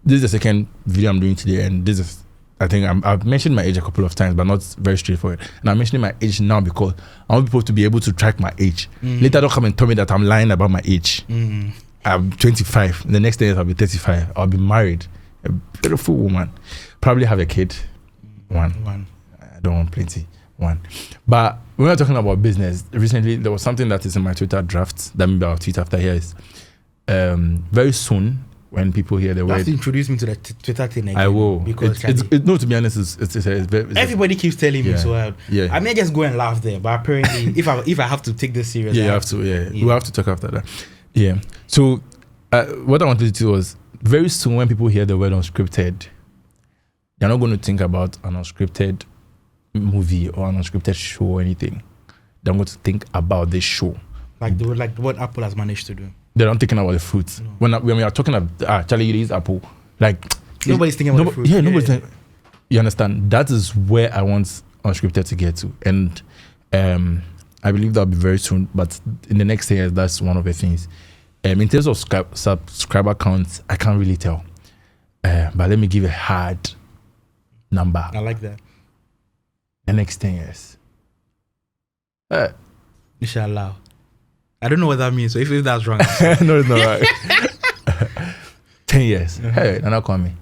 this is the second video I'm doing today. And this is, I think I've mentioned my age a couple of times, but not very straightforward. And I'm mentioning my age now because I want people to be able to track my age. Later, don't come and tell me that I'm lying about my age. I'm 25. In the next 10 years, I'll be 35. I'll be married. A beautiful woman. Probably have a kid. One. I don't want plenty. One. But when we're talking about business, recently there was something that is in my Twitter draft that maybe I'll tweet after here is very soon when people hear the word. You have to introduce me to the Twitter thing again. I will. Because no, to be honest, it's very, everybody keeps telling me so. Yeah. I may just go and laugh there, but apparently if I have to take this serious, you have to. Yeah, we'll have to talk after that. Yeah. So what I wanted to do was very soon when people hear the word unscripted, they're not going to think about an unscripted movie or an unscripted show or anything. They're going to think about this show. Like what Apple has managed to do. They're not thinking about the fruits. No. When we are talking about Charlie, it is Apple. Like nobody's thinking about the fruits. Yeah, nobody's thinking. You understand? That is where I want unscripted to get to. And I believe that'll be very soon. But in the next years, that's one of the things. In terms of subscriber counts, I can't really tell. But let me give a hard number. I like that. The next 10 years. Inshallah. I don't know what that means, so if that's wrong. No, it's not right. 10 years. Hey, Nana Kwame.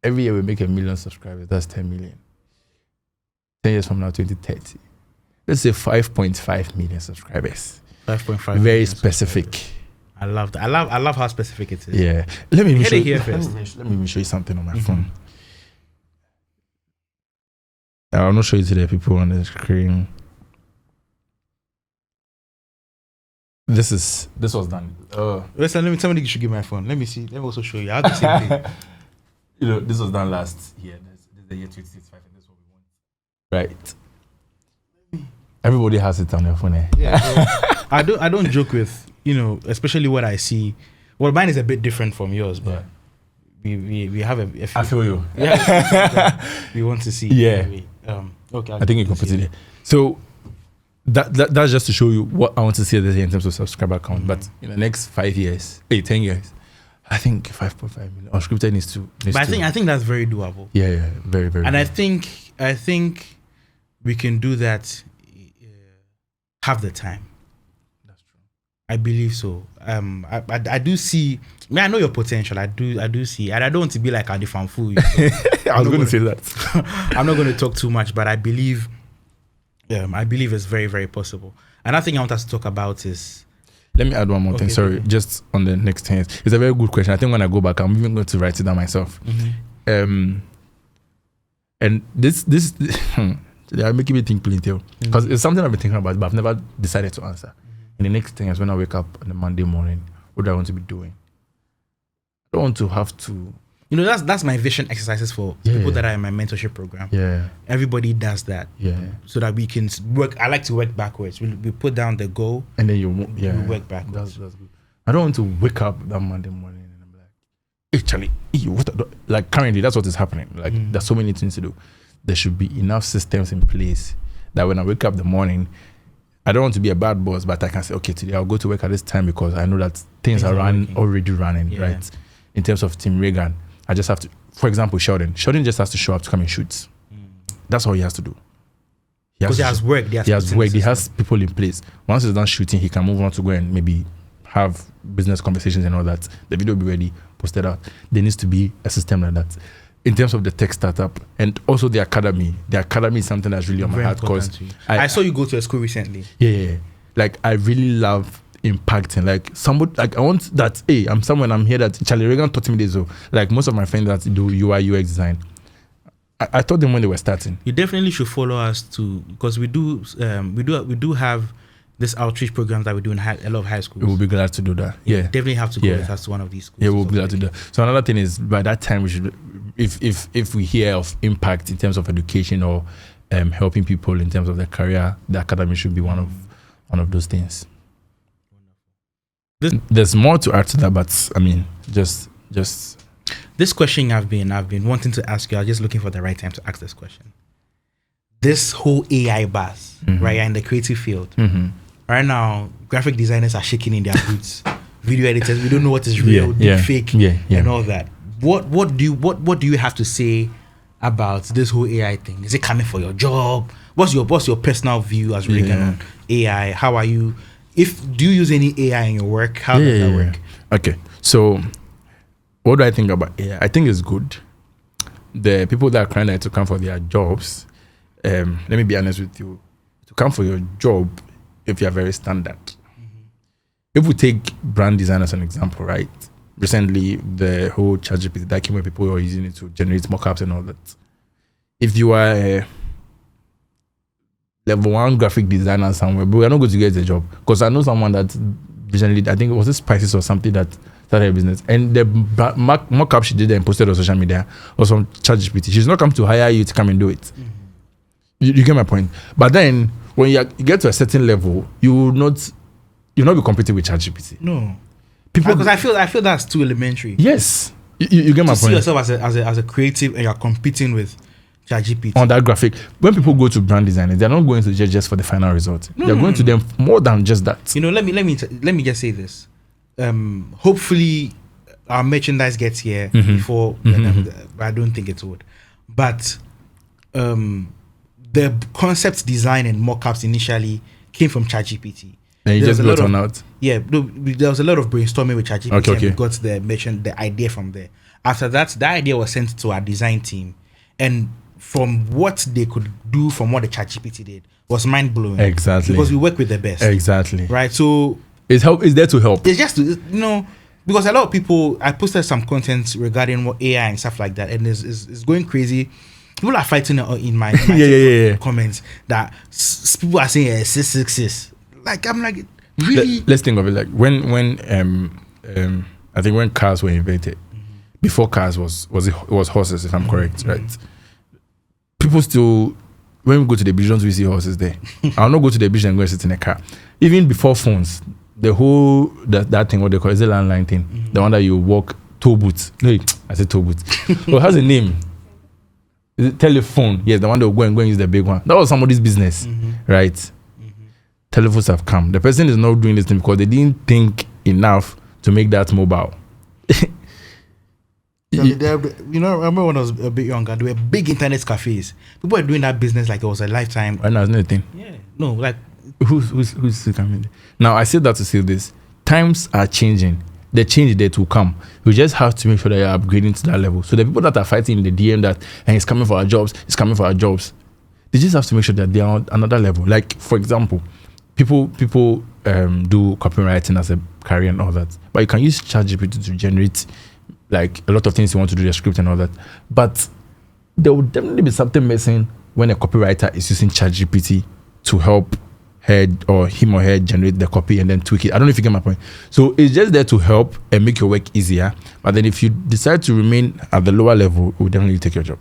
Every year we make 1 million subscribers. That's 10 million. 10 years from now, 2030. Let's say 5.5 million subscribers. 5.5. Very specific. I love that. I love how specific it is. Yeah. Let me show you. Let me show you something on my phone. I'll not show you to the people on the screen. This was done. Listen, somebody should give my phone. Let me see. Let me also show you. I have the same thing. this was done last year. This is the year 2065, and this is what we want. Right. Everybody has it on their phone. Yeah, so I don't joke with, especially what I see. Well, mine is a bit different from yours, but we have a few. I feel you. Yeah, we want to see. Yeah. Okay. I think you can put it there. So that's just to show you what I want to see this year in terms of subscriber count. But in the next 5 years, 10 years, I think 5.5 million unscripted needs to. But I think that's very doable. Yeah, very, very. And doable. I think we can do that half the time. That's true. I believe so. I do see. I know your potential. I do see, and I don't want to be like Adi Fanfu. I was going to say that. I'm not going to talk too much, but I believe it's very, very possible. Another thing I want us to talk about is. Let me add one more thing. Sorry, just on the next 10 years. It's a very good question. I think when I go back, I'm even going to write it down myself. Mm-hmm. And this they are making me think plenty because it's something I've been thinking about, but I've never decided to answer. In the next 10 years, when I wake up on the Monday morning, what do I want to be doing? I don't want to have to. That's my vision exercises for people that are in my mentorship program. Yeah. Everybody does that. Yeah. So that we can work. I like to work backwards. We put down the goal. And then you work backwards. That's good. I don't want to wake up that Monday morning and I'm like, hey, Charlie, like currently that's what is happening. Like there's so many things to do. There should be enough systems in place that when I wake up the morning, I don't want to be a bad boss, but I can say, okay, today I'll go to work at this time because I know that things are already running, right? In terms of Team Reagan, I just have to, for example, Sheldon just has to show up to come and shoot. That's all he has to do. Because he has work. He has people in place. Once he's done shooting, he can move on to go and maybe have business conversations and all that. The video will be ready, posted out. There needs to be a system like that. In terms of the tech startup and also the academy is something that's really on my heart because I saw you go to a school recently. Yeah. Like I really love impacting. Like somebody, like I want that. Hey, I'm someone. I'm here that Charlie Reagan taught me this. So like most of my friends that do UI UX design, I taught them when they were starting. You definitely should follow us too because we do have this outreach programs that we do in a lot of high schools. We'll be glad to do that. Yeah, definitely have to go with us to one of these schools. Yeah, we'll be glad to do that. So another thing is by that time we should, if we hear of impact in terms of education or helping people in terms of their career, the academy should be one of those things. There's more to add to that, but I mean, just this question I've been wanting to ask you. I was just looking for the right time to ask this question. This whole AI buzz, right? You're in the creative field. Right now, graphic designers are shaking in their boots. Video editors, we don't know what is real, fake, and all that. What do you have to say about this whole AI thing? Is it coming for your job? What's your personal view as Reagan on AI? How are you? Do you use any AI in your work? How does that work? Okay, so what do I think about AI? I think it's good. The people that are trying to come for their jobs, let me be honest with you, to come for your job, if you're very standard. If we take brand design as an example, right? Recently, the whole ChatGPT that came where people were using it to generate mockups and all that. If you are a level 1 graphic designer somewhere, but we're not going to get a job. Because I know someone that recently, I think it was this Spices or something that started a business. And the mockup she did and posted on social media was on ChatGPT. She's not come to hire you to come and do it. You get my point? But then, when you get to a certain level, you'll not be competing with ChatGPT. No, because I feel that's too elementary. Yes, you get my point. See yourself as a creative and you're competing with ChatGPT on that graphic. When people go to brand designers, they're not going to just for the final result. They're going to them more than just that. Let me just say this. Hopefully, our merchandise gets here before. I don't think it would, but the concept design and mockups initially came from ChatGPT. And you just got on out? Yeah, there was a lot of brainstorming with ChatGPT and we got the idea from there. After that, the idea was sent to our design team. And from what they could do from what the ChatGPT did was mind-blowing. Exactly. Because we work with the best. Exactly. Right? So it's there to help. It's just to, because a lot of people, I posted some content regarding what AI and stuff like that, and it's going crazy. People are fighting in my comments that people are saying 666. Like I'm like, really? Let's think of it like when I think when cars were invented, before cars was horses, if I'm correct, right? People still, when we go to the beach, don't we see horses there? I'll not go to the beach and go and sit in a car. Even before phones, the whole that thing, what they call it, is the landline thing, the one that you walk, tow boots. No, I said tow boots. So it has a name. Is it telephone? Yes, the one that will go and use the big one. That was somebody's business, right? Telephones have come. The person is not doing this thing because they didn't think enough to make that mobile. You know, I remember when I was a bit younger, there were big internet cafes. People were doing that business like it was a lifetime. Right now, it's not a thing. Yeah. No, like who's coming? Now I said that to say this. Times are changing. The change that will come. We just have to make sure that you're upgrading to that level. So the people that are fighting in the DM that and it's coming for our jobs, they just have to make sure that they are on another level. Like for example, people do copywriting as a career and all that, but you can use ChatGPT to generate like a lot of things you want to do, the script and all that. But there will definitely be something missing when a copywriter is using ChatGPT to help him or her generate the copy and then tweak it. I don't know if you get my point. So it's just there to help and make your work easier. But then if you decide to remain at the lower level, it will definitely take your job.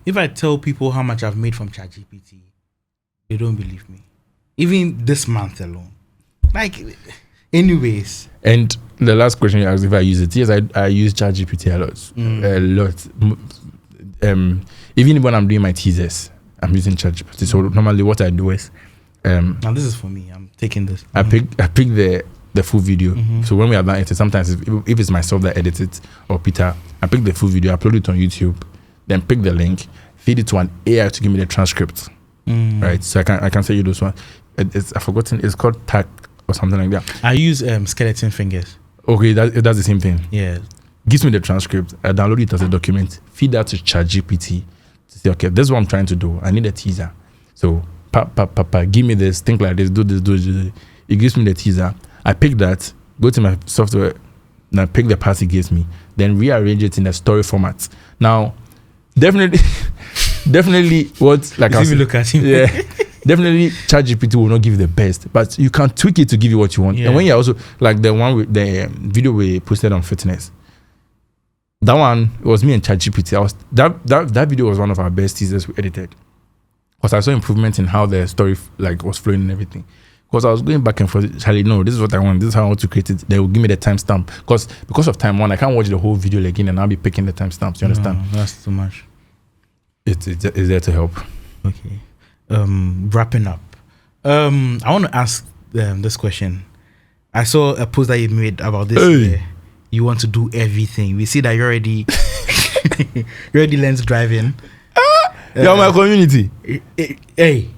If I tell people how much I've made from ChatGPT, they don't believe me. Even this month alone. Like, anyways. And the last question you asked if I use it. Yes, I use ChatGPT a lot. Even when I'm doing my teasers, I'm using ChatGPT. So normally what I do is now this is for me. I'm taking this. I pick the full video. So when we are done editing, sometimes if it's myself that edits it or Peter, I pick the full video, upload it on YouTube, then pick the link, feed it to an AI to give me the transcript. Right. So I can say you those ones. I've forgotten. It's called TAC or something like that. I use skeleton fingers. Okay, that's the same thing. Yeah. Gives me the transcript. I download it as a document. Feed that to ChatGPT to say, okay, this is what I'm trying to do. I need a teaser. So give me this, think like this, do this. It gives me the teaser. I pick that, go to my software, and I pick the parts it gives me, then rearrange it in a story format. Now, definitely what like I look at him. Yeah. Definitely ChatGPT will not give you the best, but you can tweak it to give you what you want. Yeah. And when you also like the one with the video we posted on fitness, that one it was me and ChatGPT. That video was one of our best teasers we edited. Because I saw improvement in how the story like was flowing and everything. Because I was going back and forth, Charlie, no, this is what I want. This is how I want to create it. They will give me the timestamp. Because of time one, I can't watch the whole video again and I'll be picking the timestamps. You understand? No, that's too much. It's there to help. Okay. Wrapping up. I want to ask this question. I saw a post that you made about this. Hey. You want to do everything. We see that you already learned driving. You're my community. Hey.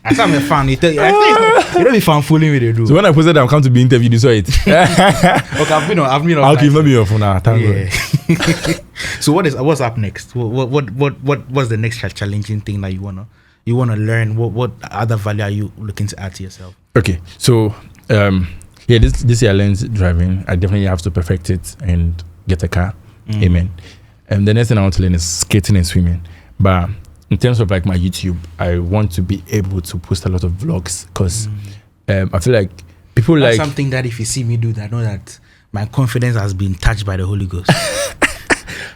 I said I'm a fan. You don't be fan fooling with it, dude. So when I posted that I'm come to be interviewed, you saw it. Okay, I've been on. Okay, not be your phone now. Thank God. So what's up next? What's the next challenging thing that you wanna learn? What other value are you looking to add to yourself? Okay, so this year I learned driving. I definitely have to perfect it and get a car. Amen. And the next thing I want to learn is skating and swimming. But in terms of like my YouTube, I want to be able to post a lot of vlogs because I feel like people that's like something that if you see me do that, know that my confidence has been touched by the Holy Ghost.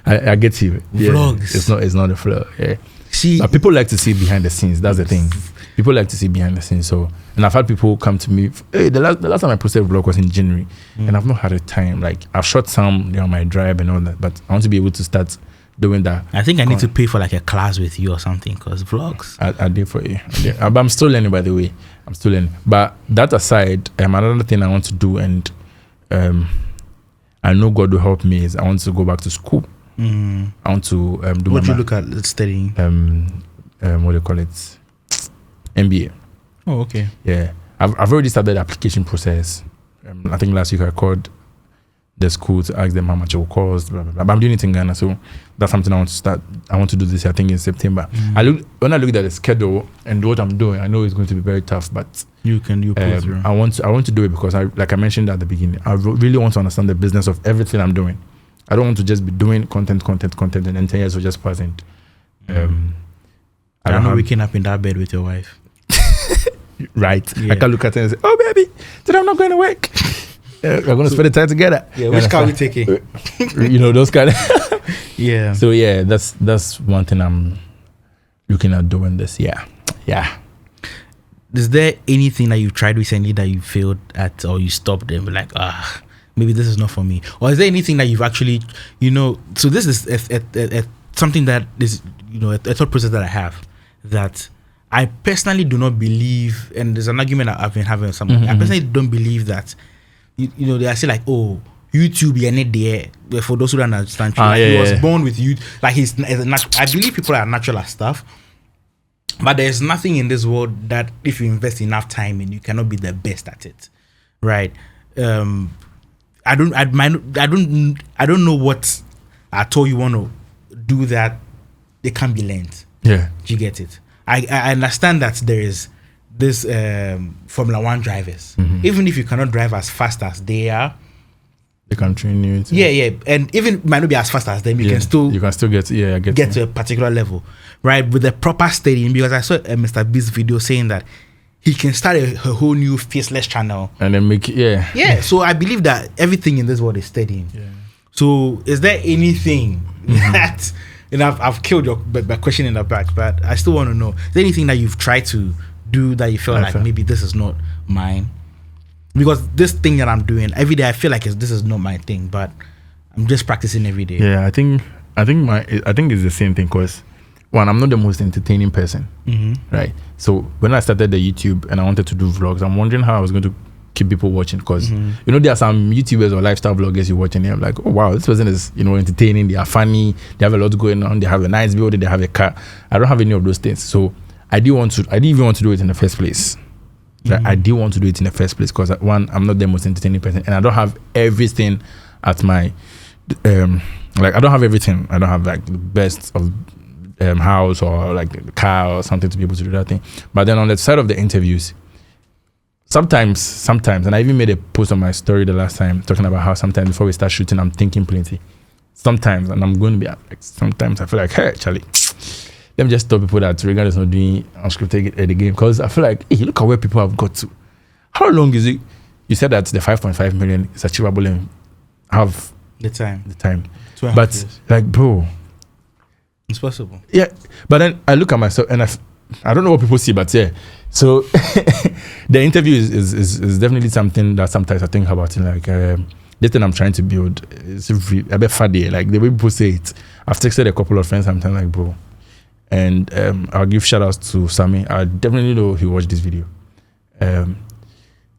I get you. Vlogs. It's not a flow. Yeah. See, but people like to see behind the scenes. That's the thing. People like to see behind the scenes. So, and I've had people come to me. Hey, the last time I posted a vlog was in January, and I've not had a time. Like I've shot some on my drive and all that, but I want to be able to start doing that. I think I need to pay for like a class with you or something because vlogs. I did for you. But I'm still learning, by the way. I'm still learning. But that aside, another thing I want to do, and I know God will help me, is I want to go back to school. I want to do. What do you look at studying? What do you call it? MBA. Oh, okay. Yeah, I've already started the application process. I think last week I called the school to ask them how much it will cost. Blah, blah, blah. But I'm doing it in Ghana, so that's something I want to start. I want to do this, I think, in September. When I looked at the schedule and what I'm doing, I know it's going to be very tough, but you pull through. I want to do it because like I mentioned at the beginning, I really want to understand the business of everything I'm doing. I don't want to just be doing content, and then 10 years will just pass. And I don't know waking up in that bed with your wife. Right. Yeah. I can look at her and say, "Oh, baby, today I'm not going to work." We're gonna spend the time together. Yeah, which car we taking? Those kind of. Yeah. So yeah, that's one thing I'm looking at doing this. Yeah. Is there anything that you tried recently that you failed at, or you stopped and were like, maybe this is not for me? Or is there anything that you've actually, so this is something that is, a thought process that I have, that I personally do not believe, and there's an argument that I've been having with somebody. I personally don't believe that, they are saying like, oh, YouTube, you're not there. For those who don't understand, he was born with you. Like I believe people are natural at stuff. But there's nothing in this world that if you invest enough time in, you cannot be the best at it, right? I don't know what at all you want to do that they can't be learned. Yeah, do you get it? I understand that there is this Formula 1 drivers. Even if you cannot drive as fast as they are, they can train you. Yeah, and even might not be as fast as them, you can still get to a particular level, right? With the proper studying. Because I saw Mr. B's video saying that he can start a whole new faceless channel and then make it. So I believe that everything in this world is studying. So is there anything that, I've killed your question in the back, but I still want to know, is there anything that you've tried to do that you felt like maybe this is not mine? Because this thing that I'm doing every day, I feel like this is not my thing, but I'm just practicing every day. Yeah, I think it's the same thing, because one, I'm not the most entertaining person, right? So when I started the YouTube and I wanted to do vlogs, I'm wondering how I was going to keep people watching, because there are some YouTubers or lifestyle vloggers you watching, and I'm like, oh wow, this person is entertaining, they are funny, they have a lot going on, they have a nice building, they have a car. I don't have any of those things, so I didn't even want to do it in the first place. Like, I did want to do it in the first place because, one, I'm not the most entertaining person, and I don't have everything at my I don't have everything. I don't have like the best of house or like the car or something to be able to do that thing. But then on the side of the interviews, sometimes, and I even made a post on my story the last time talking about how sometimes before we start shooting, I'm thinking plenty. Sometimes, and I'm going to be like, sometimes I feel like, hey, Charlie, let me just tell people that Reagan is not doing unscripted the game, because I feel like, hey, look at where people have got to. How long is it? You said that the 5.5 million is achievable in half the time. 2.5 but years. Like, bro, it's possible. Yeah, but then I look at myself and I don't know what people see, but yeah. So the interview is definitely something that sometimes I think about. Like this thing I'm trying to build is a bit funny. Like the way people say it. I've texted a couple of friends. I'm telling like, bro. And I'll give shout outs to Sammy. I definitely know he watched this video. The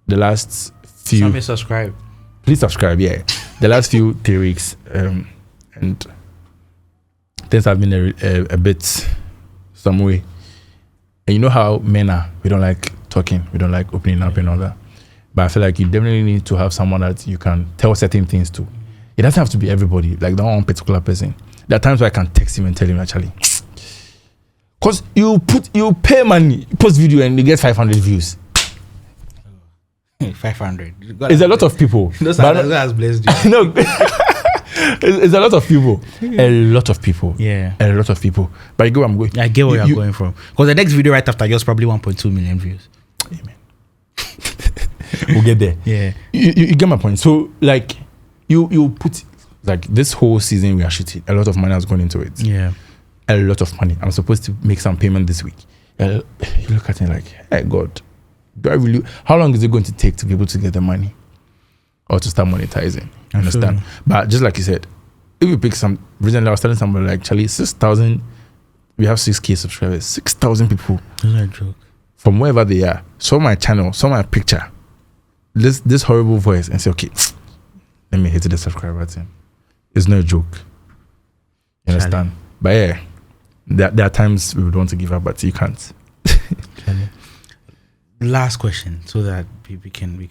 last few... Sammy, subscribe. Please subscribe, yeah. The last few 3 weeks, and things have been a bit some way. And you know how men are. We don't like talking. We don't like opening up and all that. But I feel like you definitely need to have someone that you can tell certain things to. It doesn't have to be everybody. Like that one particular person. There are times where I can text him and tell him, actually... Because you pay money, post video and you get 500 views. 500. It's a lot of people. That's has blessed you. No, it's a lot of people. A lot of people. Yeah. A lot of people. But you go, I'm going. I get where you're going from. Because the next video right after yours probably 1.2 million views. Amen. We'll get there. Yeah. You get my point. So like you put like this whole season we are shooting, a lot of money has gone into it. Yeah. A lot of money. I'm supposed to make some payment this week. You look at it like, hey God, do I really? How long is it going to take to be able to get the money or to start monetizing? You understand? Sure. But just like you said, if you pick some, recently I was telling somebody like, Charlie, 6,000, we have 6K subscribers, 6,000 people. That's not a joke. From wherever they are, saw my channel, saw my picture, this horrible voice, and say, okay, let me hit the subscribe button. It's no joke. You understand? Charlie. But yeah. There are times we would want to give up, but you can't. Last question, so that we can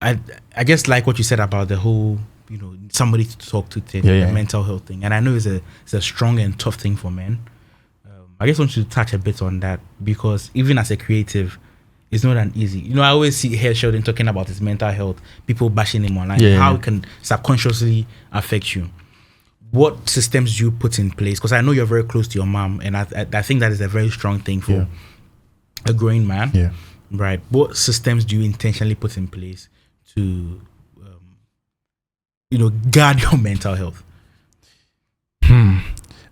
I just like what you said about the whole, somebody to talk to thing, the mental health thing, and I know it's a strong and tough thing for men. I just want you to touch a bit on that, because even as a creative, it's not an easy. I always see Hairstyles talking about his mental health, people bashing him online, how it can subconsciously affect you. What systems do you put in place? Because I know you're very close to your mom, and I think that is a very strong thing for a growing man. Yeah. Right. What systems do you intentionally put in place to, guard your mental health?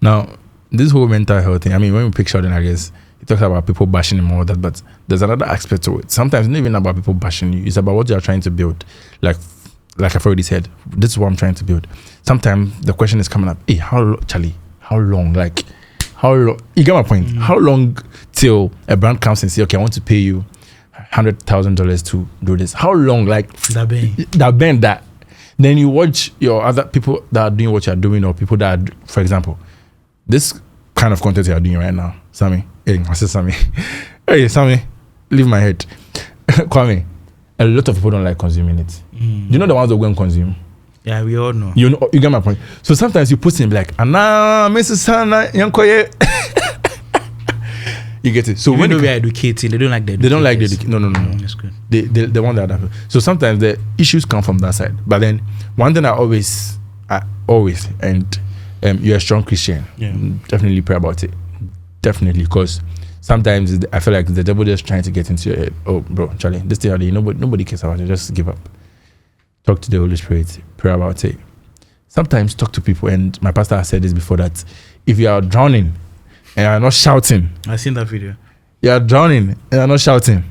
Now, this whole mental health thing, I mean, when we pick Sheldon, I guess, he talks about people bashing him and all that, but there's another aspect to it. Sometimes it's not even about people bashing you. It's about what you're trying to build. Like I've already said, this is what I'm trying to build. Sometimes the question is coming up, hey, how long? Like, how long? You get my point? How long till a brand comes and say, okay, I want to pay you $100,000 to do this? How long? Like, that. Then you watch your other people that are doing what you're doing, or people that are, for example, this kind of content you're doing right now, Sammy. Hey, I said Sammy. Hey, Sammy, leave my head. Kwame, a lot of people don't like consuming it. You know the ones that go and consume? Yeah, we all know. You get my point. So sometimes you put in like, Anna, Mrs. Sana, Yankoye. You get it. So when we are educating, they don't like the educators. They don't like the education. No. That's good. They want that. So sometimes the issues come from that side. But then one thing I always, and you're a strong Christian. Yeah. Definitely pray about it. Definitely, because sometimes I feel like the devil just trying to get into your head. Oh, bro, Charlie, this thing, nobody cares about it. Just give up. Talk to the Holy Spirit. Pray about it. Sometimes talk to people, and my pastor has said this before, that if you are drowning and you're not shouting, I've seen that video. You are drowning and you're not shouting,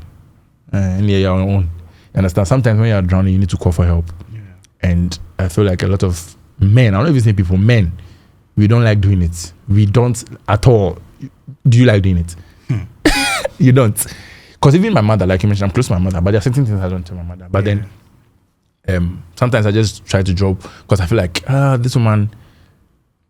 and you're on your own. You understand? Sometimes when you're drowning, you need to call for help. Yeah. And I feel like a lot of men, I don't even say people, men, we don't like doing it. We don't at all. Do you like doing it? You don't. Because even my mother, like you mentioned, I'm close to my mother, but there are certain things I don't tell my mother. But then sometimes I just try to drop, because I feel like, this woman,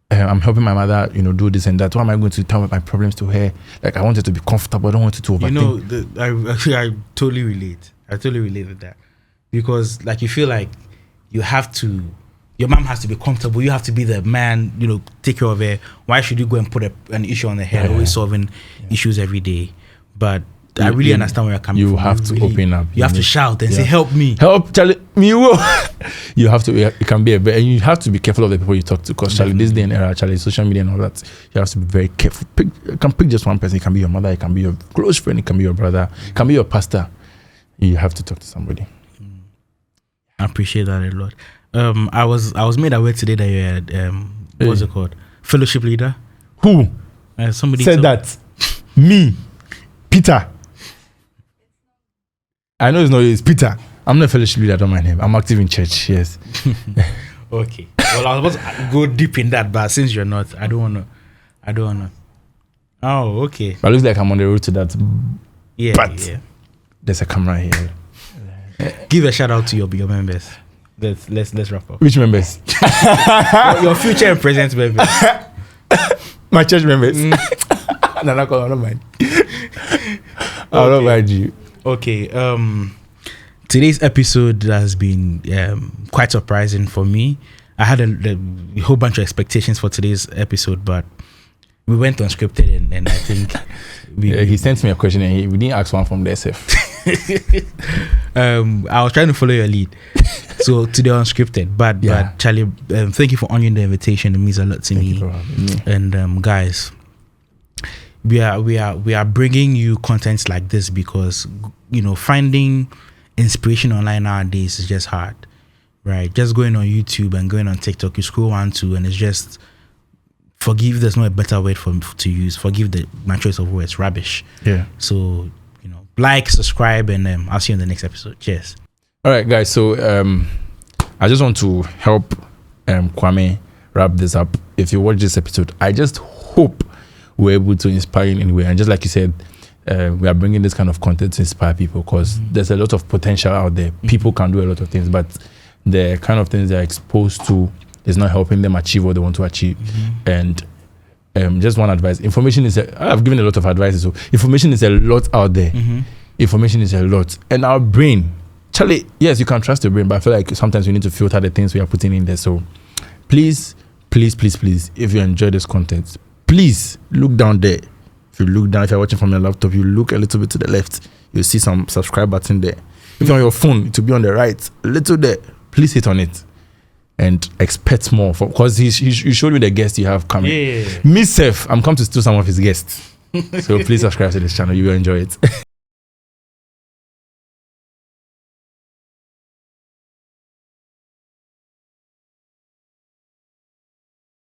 I'm helping my mother, do this and that. Why am I going to tell my problems to her? Like, I want her to be comfortable. I don't want her to overthink. I totally relate. I totally relate with that. Because, like, you feel like you have to, your mom has to be comfortable. You have to be the man, take care of her. Why should you go and put an issue on the head, always solving issues every day? But I really understand where you're coming from. You have to open up. You have to shout and say, help me. Help, Charlie. Me. You have to, it can be and you have to be careful of the people you talk to, because Charlie, this day and era, Charlie, social media and all that, you have to be very careful. You can pick just one person. It can be your mother, it can be your close friend, it can be your brother, it can be your pastor. You have to talk to somebody. I appreciate that a lot. I was made aware today that you had, what's it called? Fellowship leader. Who? Somebody said that. Me. Peter. I know it's Peter. I'm not a fellowship leader, I don't mind him. I'm active in church, yes. Okay. Well, I was supposed to go deep in that, but since you're not, I don't want to. Oh, okay. But it looks like I'm on the road to that. Yeah, but there's a camera here. Give a shout out to your members. Let's wrap up. Which members? Your future and present members. My church members. I don't mind. I don't mind you. Okay. Today's episode has been quite surprising for me. I had a whole bunch of expectations for today's episode, but we went unscripted, and I think he sent me a question and we didn't ask one from the SF. I was trying to follow your lead, so today unscripted. But Charlie, thank you for honoring the invitation. It means a lot to me. And guys, we are bringing you contents like this because finding inspiration online nowadays is just hard, right? Just going on YouTube and going on TikTok, you scroll 1, 2, and it's just, forgive, there's no a better word to use. Forgive my choice of words, rubbish. Yeah. So like, subscribe, and I'll see you in the next episode. Cheers. All right, guys. So I just want to help Kwame wrap this up. If you watch this episode, I just hope we're able to inspire you in any way. And just like you said, we are bringing this kind of content to inspire people, because there's a lot of potential out there. People can do a lot of things, but the kind of things they're exposed to is not helping them achieve what they want to achieve. And just one advice: information is. I've given a lot of advice. So information is a lot out there. Information is a lot, and our brain, Charlie. Yes, you can trust your brain, but I feel like sometimes we need to filter the things we are putting in there. So please, if you enjoy this content, please look down there. If you look down, if you're watching from your laptop, you look a little bit to the left, you'll see some subscribe button there. If you're on your phone, it will be on the right, a little there. Please hit on it and expect more, because you showed me the guest you have coming. Me self, I'm come to steal some of his guests. So please subscribe to this channel. You will enjoy it.